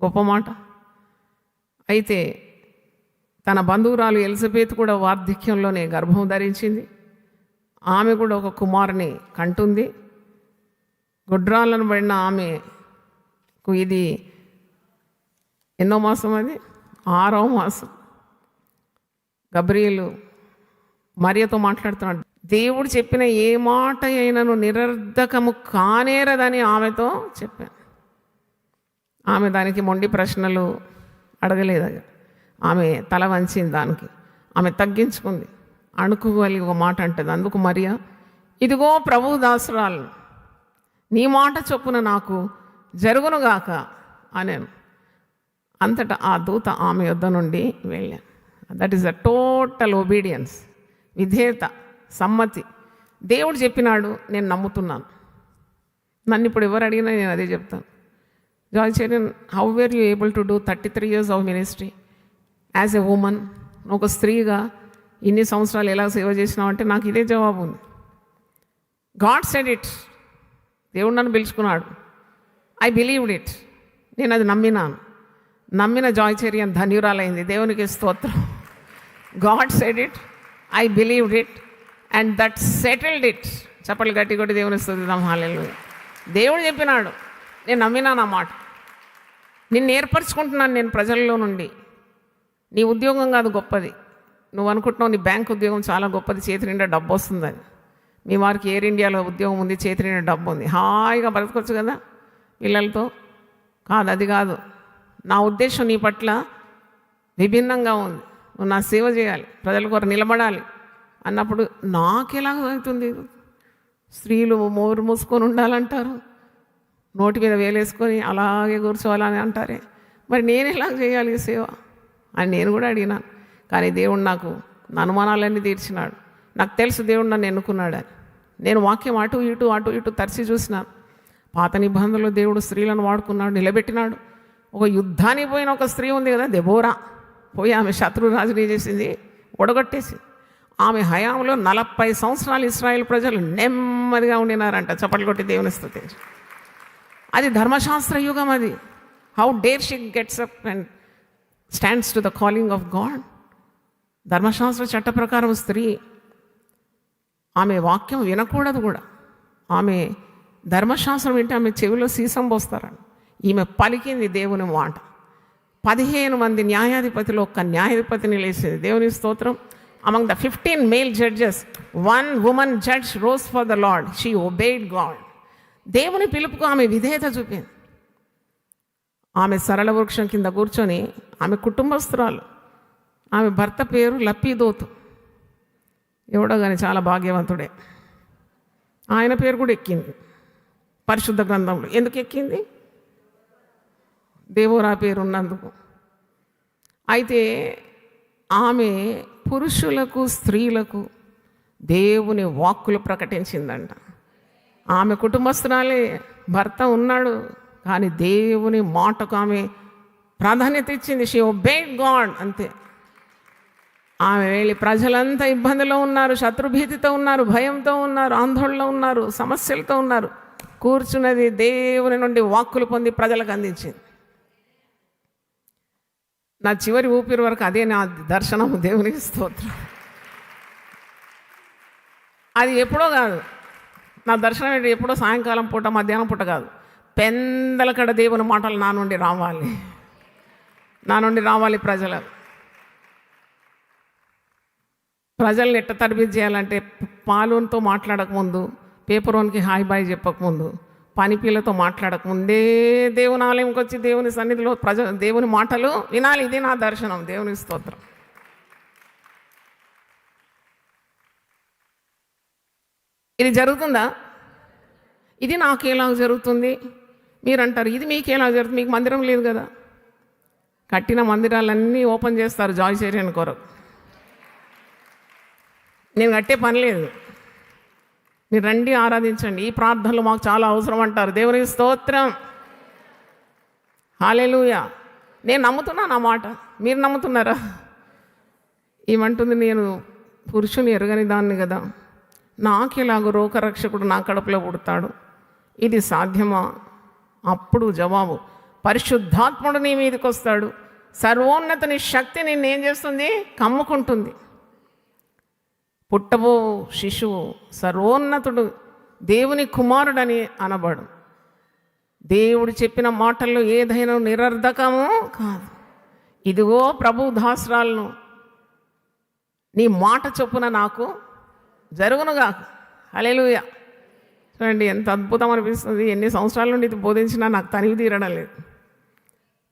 గొప్ప మాట. అయితే తన బంధువురాలు ఎలిజబెత్ కూడా వార్ధక్యంలోనే గర్భం ధరించింది. ఆమె కూడా ఒక కుమారుని కంటుంది. గుడ్రాలను పడిన ఆమెకు ఇది ఎన్నో మాసం? అది 6వ మాసం. గబ్రియేలు మరియతో మాట్లాడుతున్నాడు. దేవుడు చెప్పిన ఏ మాట అయినను నిరర్ధకము కానేరదని ఆమెతో చెప్పాను. ఆమె దానికి మొండి ప్రశ్నలు అడగలేదు. ఆమె తల వంచింది, దానికి ఆమె తగ్గించుకుంది, అణుకుగలిగి ఒక మాట అంటుంది. అందుకు మరియా, ఇదిగో ప్రభువు దాసురాలు, నీ మాట చొప్పున నాకు జరుగునుగాక అనేను. అంతటా ఆ దూత ఆమె యొద్ద నుండి వెళ్ళాను. That is a total obedience, విధేయత, సమ్మతి. దేవుడు చెప్పినాడు, నేను నమ్ముతున్నాను. నన్ను ఇప్పుడు ఎవరు అడిగినా నేను అదే చెప్తాను. Joy Cherian, how where you able to do 33 years of ministry as a woman? ఒక స్త్రీగా ఇన్ని సంవత్సరాలు ఎలా సేవ చేసినావు అంటే నాకు ఇదే జవాబు ఉంది. God said it. దేవుడు నన్ను పిలుచుకున్నాడు. I believed it. నేను అది నమ్మినాను. నమ్మిన జాయ్ చెరియన్ ధన్యురాలైంది. దేవునికి స్తోత్రం. God said it, I believed it and that settled it. చప్పట్లు గట్టి కొట్టి దేవుని స్తుతిద్దాం. హల్లెలూయా. దేవుడు చెప్పినాడు, నేను నమ్మినాను ఆ మాట. నిన్ను ఏర్పరచుకుంటున్నాను నేను ప్రజల్లో నుండి. నీ ఉద్యోగం కాదు గొప్పది, నువ్వు అనుకుంటున్నావు నీ బ్యాంక్ ఉద్యోగం చాలా గొప్పది, చేతి నిండా డబ్బు వస్తుందని. మీ వారికి ఎయిర్ ఇండియాలో ఉద్యోగం ఉంది, చేతి నిండా డబ్బు ఉంది, హాయిగా బ్రతకొచ్చు కదా పిల్లలతో. కాదు, అది కాదు. నా ఉద్దేశం నీ పట్ల విభిన్నంగా ఉంది. నువ్వు నా సేవ చేయాలి, ప్రజల కొరకు నిలబడాలి అన్నప్పుడు నాకెలా అవుతుంది? స్త్రీలు మోరు మూసుకొని ఉండాలంటారు, నోటి మీద వేలేసుకొని అలాగే కూర్చోవాలని అంటారే, మరి నేను ఎలా చేయాలి ఈ సేవ అని నేను కూడా అడిగినాను. కానీ దేవుడు నాకు నా అనుమానాలన్నీ తీర్చినాడు. నాకు తెలుసు దేవుడు నన్ను ఎన్నుకున్నాడని. నేను వాక్యం అటు ఇటు తరిచి చూసినాను. పాత నిబంధనలో దేవుడు స్త్రీలను వాడుకున్నాడు, నిలబెట్టినాడు. ఒక యుద్ధానికి పోయిన ఒక స్త్రీ ఉంది కదా, దెబోరా, పోయి ఆమె శత్రురాజుని చేసింది, ఒడగొట్టేసి. ఆమె హయాంలో 40 సంవత్సరాలు ఇశ్రాయేల్ ప్రజలు నెమ్మదిగా ఉండినారంట. చప్పట్లు కొట్టి దేవుని స్తుతించు. అది ధర్మశాస్త్ర యుగం. అది how dare she gets up and stands to the calling of God. ధర్మశాస్త్ర చట్ట ప్రకారం స్త్రీ ఆమె వాక్యం వినకూడదు కూడా. ఆమె ధర్మశాస్త్రం వింటే ఆమె చెవిలో సీసం పోస్తారని. ఈమె పలికింది దేవుని మాట. 15 మంది న్యాయాధిపతిలో ఒక్క న్యాయాధిపతిని లేచింది. దేవుని స్తోత్రం. Among the 15 male judges, 1 woman judge rose for the Lord. She obeyed God. దేవుని పిలుపుకు ఆమె విధేయత చూపింది. ఆమె సరళ వృక్షం కింద కూర్చొని, ఆమె కుటుంబస్తురాలు, ఆమె భర్త పేరు లప్పీదోతు. ఎవడో కానీ చాలా భాగ్యవంతుడే. ఆయన పేరు కూడా ఎక్కింది పరిశుద్ధ గ్రంథంలో. ఎందుకు ఎక్కింది? దేవోరా పేరు ఉన్నందుకు. అయితే ఆమె పురుషులకు స్త్రీలకు దేవుని వాక్కులు ప్రకటించిందంట. ఆమె కుటుంబస్తురాలే, భర్త ఉన్నాడు, కానీ దేవుని మాటకు ఆమె ప్రాధాన్యత ఇచ్చింది. షీ ఒబేడ్ గాడ్, అంతే. ఆమె వెళ్ళి ప్రజలంతా ఇబ్బందిలో ఉన్నారు, శత్రుభీతితో ఉన్నారు, భయంతో ఉన్నారు, ఆందోళనలో ఉన్నారు, సమస్యలతో ఉన్నారు. కూర్చున్నది దేవుని నుండి వాక్కులు పొంది ప్రజలకు అందించింది. నా చివరి ఊపిరి వరకు అదే నా దర్శనం. దేవునికి స్తోత్రం. అది ఎప్పుడో కాదు నా దర్శనం. ఎప్పుడో సాయంకాలం పూట, మధ్యాహ్నం పూట కాదు, పెందల కడ దేవుని మాటలు నా నుండి రావాలి. ప్రజల్ని ఎట్ట తరబిది చేయాలంటే, పాలుతో మాట్లాడకముందు, పేపర్ వన్కి హాయ్ బాయ్ చెప్పకముందు, పనిపిల్లతో మాట్లాడకముందే దేవుని ఆలయంకి వచ్చి దేవుని సన్నిధిలో దేవుని మాటలు వినాలి. ఇది నా దర్శనం. దేవుని స్తోత్రం. ఇది జరుగుతుందా? ఇది నాకు ఎలా జరుగుతుంది మీరు అంటారు. ఇది మీకు ఎలా జరుగుతుంది? మీకు మందిరం లేదు కదా. కట్టిన మందిరాలన్నీ ఓపెన్ చేస్తారు జాయ్ చేయని కొరకు. నేను కట్టే పని లేదు. మీరు రండి, ఆరాధించండి. ఈ ప్రార్థనలు మాకు చాలా అవసరం అంటారు. దేవునికి స్తోత్రం. హల్లెలూయా. నేను నమ్ముతున్నాను ఆ మాట. మీరు నమ్ముతున్నారా? ఏమంటుంది, నేను పురుషుని ఎరగని దాన్ని కదా, నాకెలాగో రోగరక్షకుడు నా కడుపులో పుడతాడు, ఇది సాధ్యమా? అప్పుడు జవాబు, పరిశుద్ధాత్ముడు నీ మీదకి వస్తాడు, సర్వోన్నతుని శక్తి నిన్నేం చేస్తుంది? కమ్ముకుంటుంది. పుట్టబో శిశువు సర్వోన్నతుడు, దేవుని కుమారుడని అనబడు. దేవుడు చెప్పిన మాటల్లో ఏదైనా నిరర్ధకము కాదు. ఇదిగో ప్రభు దాసరాలను, నీ మాట చొప్పున నాకు జరుగునుగా. హల్లెలూయా. చూడండి ఎంత అద్భుతం అనిపిస్తుంది. ఎన్ని సంవత్సరాల నుండి ఇది బోధించినా నాకు తనివి తీరడం లేదు.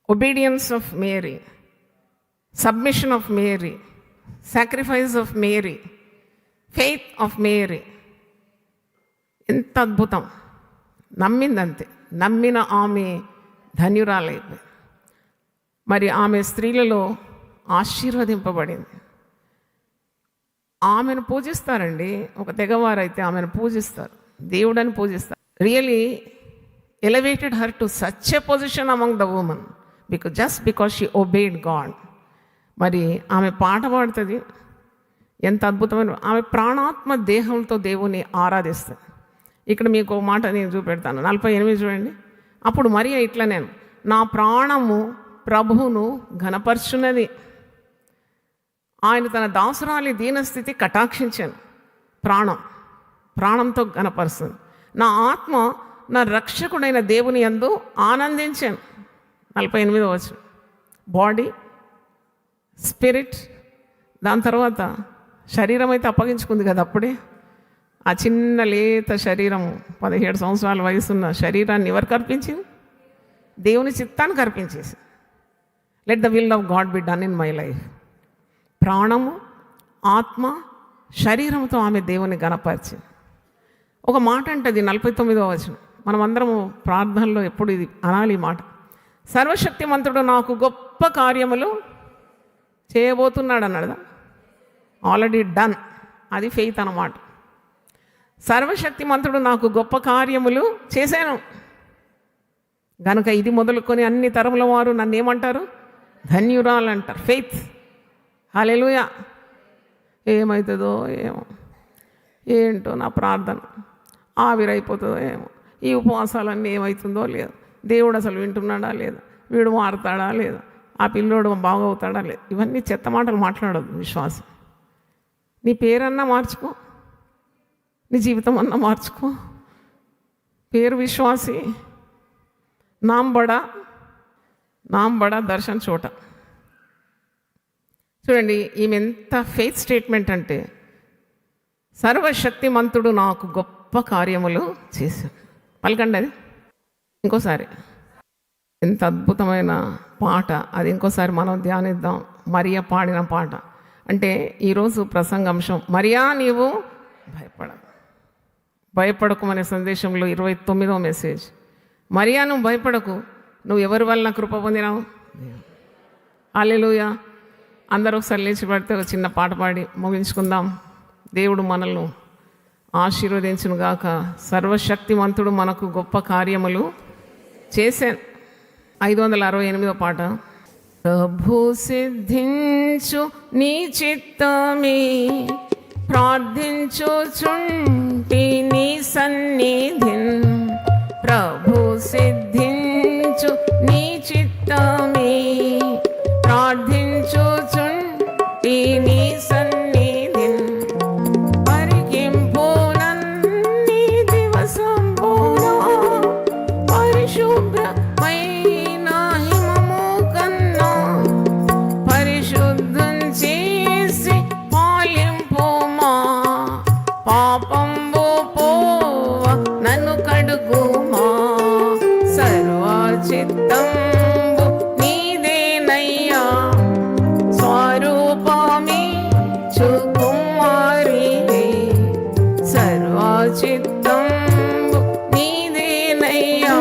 Obedience of Mary, submission of Mary, sacrifice of Mary, faith of Mary. ఎంత అద్భుతం. నమ్మిందంతే. నమ్మిన ఆమె ధన్యురాలైంది. మరి ఆమె స్త్రీలలో ఆశీర్వదింపబడింది. ఆమెను పూజిస్తారండి. ఒక తెగవారైతే ఆమెను పూజిస్తారు, దేవుడని పూజిస్తారు. Really elevated her to such a position among the women because she obeyed God. మరి ఆమె పాట పాడుతుంది. ఎంత అద్భుతమైన, ఆమె ప్రాణాత్మ దేహంతో దేవుని ఆరాధిస్తుంది. ఇక్కడ మీకు మాట నేను చూపెడతాను. 48 చూడండి. అప్పుడు మరియ ఇట్లా, నేను నా ప్రాణము ప్రభువును ఘనపరుచున్నది. ఆయన తన దాసురాలి దీనస్థితి కటాక్షించాను. ప్రాణంతో గనపరుస్తుంది. నా ఆత్మ నా రక్షకుడైన దేవుని యందు ఆనందించాను. 48వ వచనం. బాడీ, స్పిరిట్, దాని తర్వాత శరీరం అయితే అప్పగించుకుంది కదా. అప్పుడే ఆ చిన్న లేత శరీరము, 17 సంవత్సరాల వయసున్న శరీరాన్ని ఎవరికి అర్పించింది? దేవుని చిత్తానికి అర్పించేసి. Let the will of God be done in my life. ప్రాణము, ఆత్మ, శరీరంతో ఆమె దేవుని గణపరిచింది. ఒక మాట అంటది 49వ వచనం. మనమందరము ప్రార్థనలో ఎప్పుడు ఇది అనాలి ఈ మాట. సర్వశక్తిమంతుడు నాకు గొప్ప కార్యములు చేయబోతున్నాడు అన్నాడు. Already done. అది ఫెయిత్ అన్నమాట. సర్వశక్తిమంతుడు నాకు గొప్ప కార్యములు చేశాను గనుక ఇది మొదలుకొని అన్ని తరముల వారు నన్ను ఏమంటారు? ధన్యురాలు అంటారు. ఫెయిత్. హల్లెలూయా. ఏమవుతుందో ఏమో, ఏంటో నా ప్రార్థన ఆవిరైపోతుందో ఏమో, ఈ ఉపవాసాలన్నీ ఏమవుతుందో లేదు, దేవుడు అసలు వింటున్నాడా లేదా, వీడు మారుతాడా లేదా, ఆ పిల్లోడు బాగవుతాడా లేదు, ఇవన్నీ చెత్త మాటలు మాట్లాడద్దు. విశ్వాసం. నీ పేరన్నా మార్చుకో, నీ జీవితం అన్నా మార్చుకో. పేరు విశ్వాసి. నామ్ బడా దర్శన్ చోట. చూడండి ఈమె ఎంత ఫెయిత్ స్టేట్మెంట్ అంటే, సర్వశక్తిమంతుడు నాకు గొప్ప కార్యములు చేశాను. పలకండి అది ఇంకోసారి. ఎంత అద్భుతమైన పాట అది. ఇంకోసారి మనం ధ్యానిద్దాం. మరియా పాడిన పాట. అంటే ఈరోజు ప్రసంగాంశం మరియా నీవు భయపడకు అనే సందేశంలో 29వ మెసేజ్. మరియా నువ్వు భయపడకు, నువ్వు ఎవరి వల్ల కృప పొందినావు? హల్లెలూయా. అందరూ ఒకసారి లేచి పడితే ఒక చిన్న పాట పాడి ముగించుకుందాం. దేవుడు మనల్ని ఆశీర్వదించును గాక. సర్వశక్తిమంతుడు మనకు గొప్ప కార్యములు చేశాను. 568వ పాట. ప్రభు సిద్ధించు నీ చిత్తమే ప్రార్థించుచుంటి నీ సన్నిధిన్. ప్రభు సిద్ధించు నీ చిత్తమే ప్రార్థించుచుంటి నీ సన్నిధిన్. పరికింపునన్ని దివసంబున పరిశుభ్రమైన హిమము కన్నా పరిశుద్ధం చేసి పాలింపుమా. పాపంబు పోవ నన్ను కడుగుమా. సర్వచిత్తంబు నీదేనయ్యా. స్వరూపమే చుకుమారివే. సర్వచిత్తంబు నీదేనయ్యా.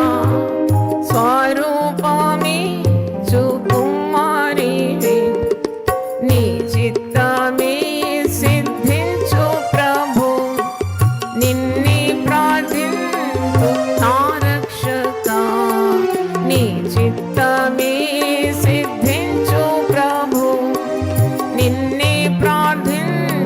స్వరూపమే చుకుమారివే. నీ చిత్తమే సిద్ధించు ప్రభు. నిన్నే ప్రార్థింతు నా రక్షక. నీ చిత్తమే సిద్ధించు ప్రభు. నిన్నే ప్రార్థింతు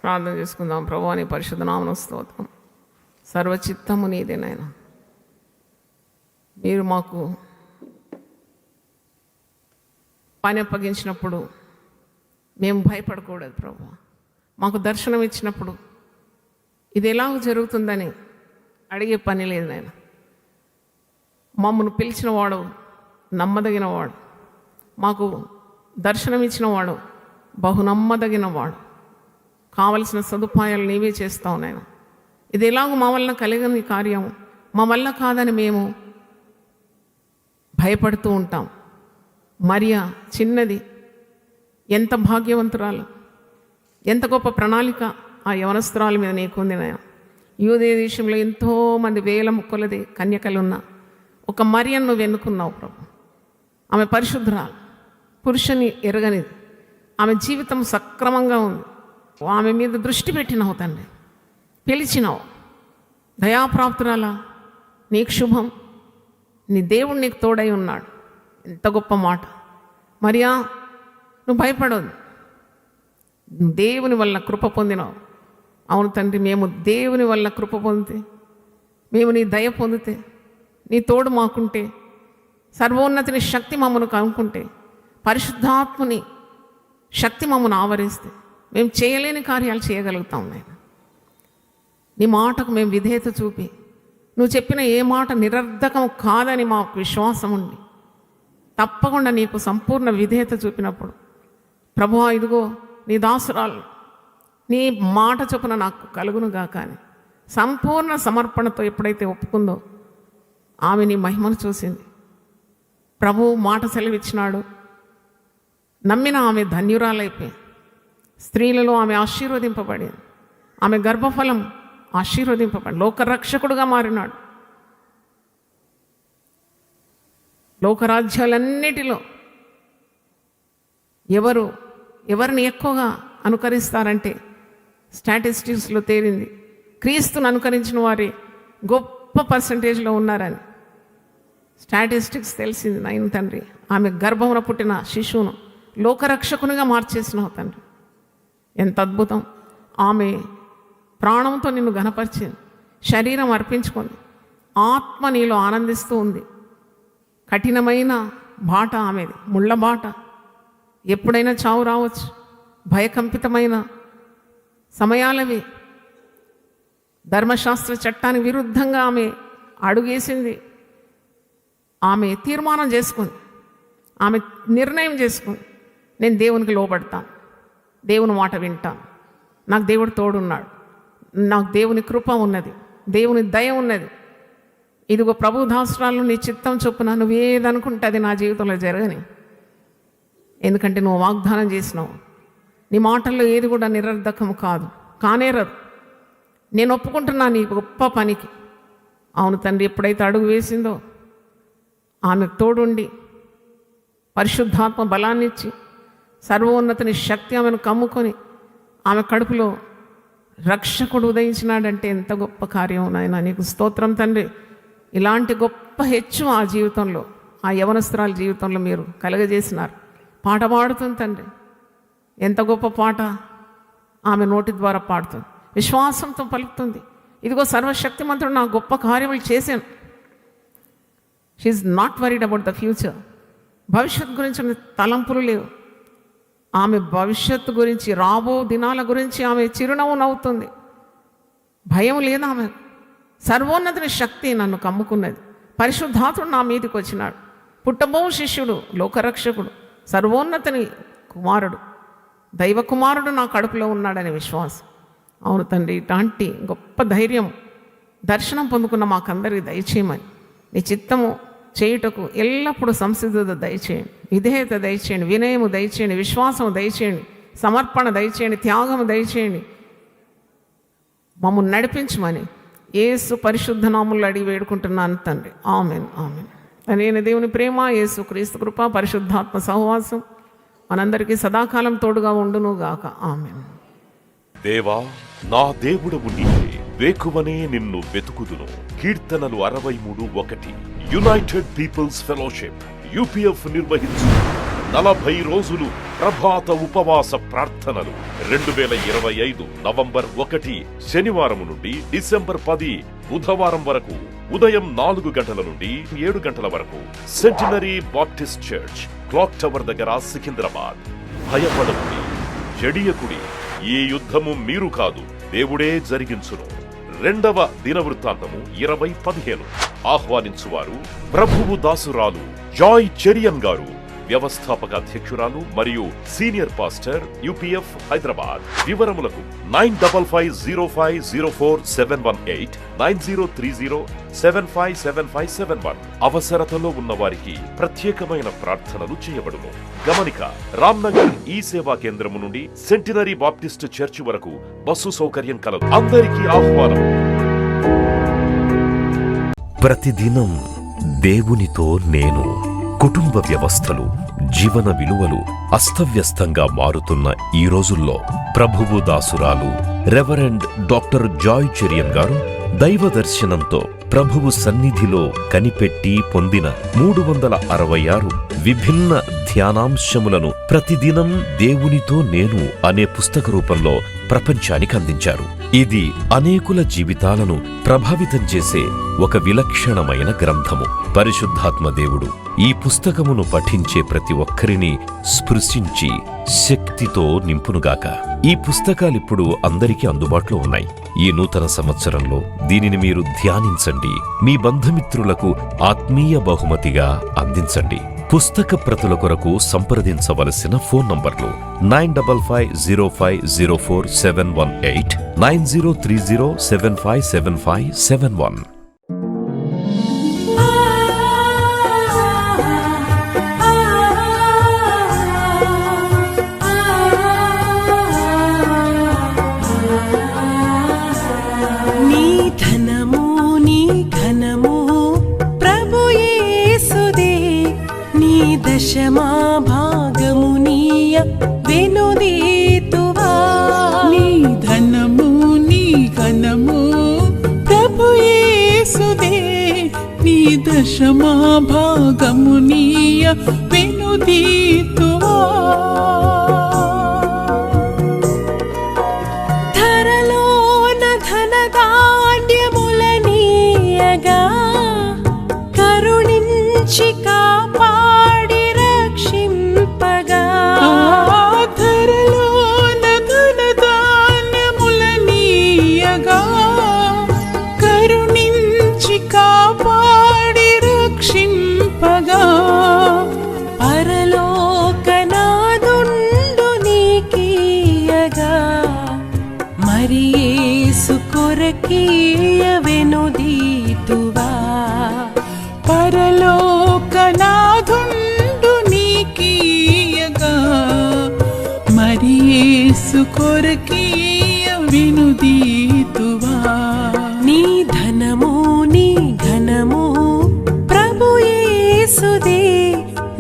ప్రార్థన చేసుకుందాం. ప్రభువా నీ పరిశుద్ధ నామమునకు స్తోత్రం. సర్వచిత్తము నీదే నాయనా. మీరు మాకు పని అప్పగించినప్పుడు మేము భయపడకూడదు ప్రభువా. మాకు దర్శనం ఇచ్చినప్పుడు ఇది ఎలాగ జరుగుతుందని అడిగే పని లేదు నాయన. మమ్మల్ని పిలిచినవాడు నమ్మదగినవాడు, మాకు దర్శనం ఇచ్చినవాడు బహు నమ్మదగినవాడు. కావలసిన సదుపాయాలు నీవే చేస్తావు నాయన. ఇది ఎలాగో మా వల్ల కలిగని కార్యం, మా వల్ల కాదని మేము భయపడుతూ ఉంటాం. మరియా చిన్నది, ఎంత భాగ్యవంతురాలు, ఎంత గొప్ప ప్రణాళిక ఆ యవనస్త్రాల మీద నీకుంది నాయన. యూదే దేశంలో ఎంతోమంది వేల కొలది కన్యకలున్నా ఒక మరియను నువ్వు ఎన్నుకున్నావు ప్రభు. ఆమె పరిశుద్ధరాలు, పురుషుని ఎరగనిది, ఆమె జీవితం సక్రమంగా ఉంది. ఆమె మీద దృష్టి పెట్టినావు తండ్రి, పిలిచినావు. దయాప్రాప్తురాలా, నీకు శుభం, నీ దేవుడు నీకు తోడై ఉన్నాడు. ఎంత గొప్ప మాట. మరియా నువ్వు భయపడవద్దు, దేవుని వల్ల కృప పొందినావు. అవును తండ్రి, మేము దేవుని వల్ల కృప పొందితే, మేము నీ దయ పొందితే, నీ తోడు మాకుంటే, సర్వోన్నతిని శక్తి మమ్మను కనుక్కుంటే, పరిశుద్ధాత్మని శక్తి మమ్మను ఆవరిస్తే మేము చేయలేని కార్యాలు చేయగలుగుతాం నాయన. నీ మాటకు మేము విధేయత చూపి, నువ్వు చెప్పిన ఏ మాట నిరర్ధకం కాదని మాకు విశ్వాసం ఉండి తప్పకుండా నీకు సంపూర్ణ విధేయత చూపినప్పుడు, ప్రభువా ఇదిగో నీ దాసురాలు నీ మాట చొప్పున నాకు కలుగునుగా కానీ సంపూర్ణ సమర్పణతో ఎప్పుడైతే ఒప్పుకుందో ఆమె నీ మహిమను చూసింది. ప్రభువు మాట సెలవిచ్చినాడు, నమ్మిన ఆమె ధన్యురాలైపోయి, స్త్రీలలో ఆమె ఆశీర్వదింపబడింది. ఆమె గర్భఫలం ఆశీర్వదింపబడి లోకరక్షకుడుగా మారినాడు. లోకరాజ్యాలన్నిటిలో ఎవరిని ఎక్కువగా అనుకరిస్తారంటే స్టాటిస్టిక్స్లో తేలింది, క్రీస్తును అనుకరించిన వారి గొప్ప పర్సంటేజ్లో ఉన్నారని స్టాటిస్టిక్స్ తెలిసింది. నాయన తండ్రి, ఆమె గర్భమున పుట్టిన శిశువును లోకరక్షకునిగా మార్చేసినావు తండ్రి. ఎంత అద్భుతం. ఆమె ప్రాణంతో నిన్ను ఘనపరిచింది, శరీరం అర్పించుకుంది, ఆత్మ నీలో ఆనందిస్తూ ఉంది. కఠినమైన బాట ఆమెది, ముళ్ళ బాట. ఎప్పుడైనా చావు రావచ్చు, భయకంపితమైన సమయాలవి. ధర్మశాస్త్ర చట్టానికి విరుద్ధంగా ఆమె అడుగేసింది. ఆమె తీర్మానం చేసుకుంది, ఆమె నిర్ణయం చేసుకుంది, నేను దేవునికి లోబడతాను, దేవుని మాట వింటాను, నాకు దేవుడు తోడున్నాడు, నాకు దేవుని కృప ఉన్నది, దేవుని దయ ఉన్నది. ఇదిగో ప్రభు దాసురాలు నీ చిత్తం చొప్పున నువ్వు ఏదనుకుంటే అది నా జీవితంలో జరగని. ఎందుకంటే నువ్వు వాగ్దానం చేసినావు, నీ మాటల్లో ఏది కూడా నిరర్ధకం కాదు, కానేరదు. నేను ఒప్పుకుంటున్నా నీ గొప్ప పనికి. అవును తండ్రి, ఎప్పుడైతే అడుగు వేసిందో ఆమెకు తోడుండి పరిశుద్ధాత్మ బలాన్ని ఇచ్చి సర్వోన్నతిని శక్తి ఆమెను కమ్ముకొని ఆమె కడుపులో రక్షకుడు ఉదయించినాడంటే ఎంత గొప్ప కార్యం నాయన. నీకు స్తోత్రం తండ్రి. ఇలాంటి గొప్ప హెచ్చు ఆ జీవితంలో, ఆ యవనస్త్రాల జీవితంలో మీరు కలగజేసినారు. పాట పాడుతుంది తండ్రి, ఎంత గొప్ప పాట ఆమె నోటి ద్వారా పాడుతుంది, విశ్వాసంతో పలుకుతుంది. ఇదిగో సర్వశక్తిమంతుడు నా గొప్ప కార్యములు చేశాను. She's not worried about the future. భవిష్యత్తు గురించి తలంపులు లేవు. ఆమె భవిష్యత్తు గురించి, రాబో దినాల గురించి ఆమె చిరునవ్వు నవ్వుతుంది. భయం లేదు ఆమె. సర్వోన్నతిని శక్తి నన్ను కమ్ముకున్నది. పరిశుద్ధాత్ముడు నా మీదకి వచ్చినాడు. పుట్టబో శిష్యుడు, లోకరక్షకుడు, సర్వోన్నతిని కుమారుడు, దైవ కుమారుడు నా కడుపులో ఉన్నాడనే విశ్వాసం. అవును తండ్రి, ఇలాంటి గొప్ప ధైర్యం దర్శనం పొందుకున్న మాకందరికీ దయచేయమని, నీ చిత్తము చేయుటకు ఎల్లప్పుడూ సంసిద్ధత దయచేయండి, విధేయత దయచేయండి, వినయము దయచేయండి, విశ్వాసము దయచేయండి, సమర్పణ దయచేయండి, త్యాగము దయచేయండి. మమ్మల్ని నడిపించమని యేసు పరిశుద్ధ నామములో అడిగి వేడుకుంటున్నాను తండ్రి. Amen, amen. నేను దేవుని ప్రేమ, యేసు క్రీస్తు కృప, పరిశుద్ధాత్మ సహవాసం మనందరికీ సదాకాలం తోడుగా ఉండును గాక. ఆమెన్. దేవా, నా దేవుడవు నీవే, వేకువనే నిన్ను వెతుకుదును. కీర్తనలు 63:1. యునైటెడ్ పీపుల్స్ ఫెలోషిప్ UPF నిర్వహించు 40 రోజులు ప్రభాత ఉపవాస ప్రార్థనలు 2025 నవంబర్ 1 శనివారం నుండి డిసెంబర్ 10 బుధవారం వరకు ఉదయం 4 గంటల నుండి 7 గంటల వరకు centenary Baptist church, clock tower దగ్గర, సికింద్రాబాద్. భయపడకుడి, జడియకుడి, ఈ యుద్ధము మీరు కాదు, దేవుడే జరిగించును. 2వ దినవృత్తాంతము 20:15. ఆహ్వానించువారు ప్రభువు దాసురాలు జాయ్ చెరియన్ గారు, వ్యవస్థాపక అధ్యక్షురాలు మరియు సీనియర్ పాస్టర్, UPF హైదరాబాద్. వివరములకు 9505047718 9030757571. అవసరతలో ఉన్న వారికి ప్రత్యేకమైన ప్రార్థనలు చేయబడును. గమనిక: రామ్నగర్ ఈ సేవా కేంద్రము నుండి సెంటినరీ బాప్టిస్ట్ చర్చి వరకు బస్సు సౌకర్యం కలదు. అందరికీ ఆహ్వానం. ప్రతిదినం దేవునితో నేను. కుటుంబ వ్యవస్థలు, జీవన విలువలు అస్తవ్యస్తంగా మారుతున్న ఈ రోజుల్లో ప్రభువు దాసురాలు రెవరెండ్ డాక్టర్ జాయ్ చెరియన్ గారు దైవ దర్శనంతో ప్రభువు సన్నిధిలో కనిపెట్టి పొందిన 366 విభిన్న ధ్యానాంశములను ప్రతిదినం దేవునితో నేను అనే పుస్తక రూపంలో ప్రపంచానికి అందించారు. ఇది అనేకుల జీవితాలను ప్రభావితం చేసే ఒక విలక్షణమైన గ్రంథము. పరిశుద్ధాత్మ దేవుడు ఈ పుస్తకమును పఠించే ప్రతి ఒక్కరిని స్పృశించి శక్తితో నింపునుగాక. ఈ పుస్తకాలిప్పుడు అందరికీ అందుబాటులో ఉన్నాయి. ఈ నూతన సంవత్సరంలో దీనిని మీరు ధ్యానించండి, మీ బంధుమిత్రులకు ఆత్మీయ బహుమతిగా అందించండి. పుస్తక ప్రతుల కొరకు సంప్రదించవలసిన ఫోన్ నంబర్లు 9550504718 9030757571. దశమా భాగమునీయ వెనుదీతువా. నీ ధనము నీ ఘనము ప్రభు యేసుదే, నీ దశమా భాగమునీయ వెనుదీతువా. ధరలోన ధనధాన్యములనీయగా కరుణించి కొరకీయ వెనుదీతువా. పరలోకనాథుండు నీకీయగా మరి యేసు కొరకీయ వెనుదీతువా. నీ ధనము నీ ఘనము ప్రభు యేసుదే,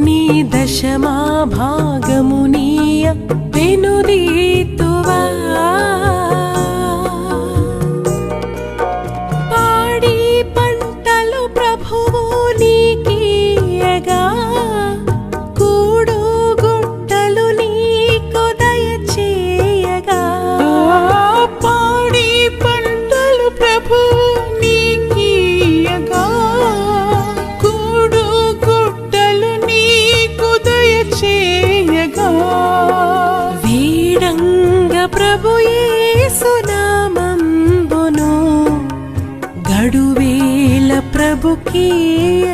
నీ దశమా భాగమునీయ వెనుదీతువా. ప్రభు యేసు నామంబును గడువేల ప్రభుకీయ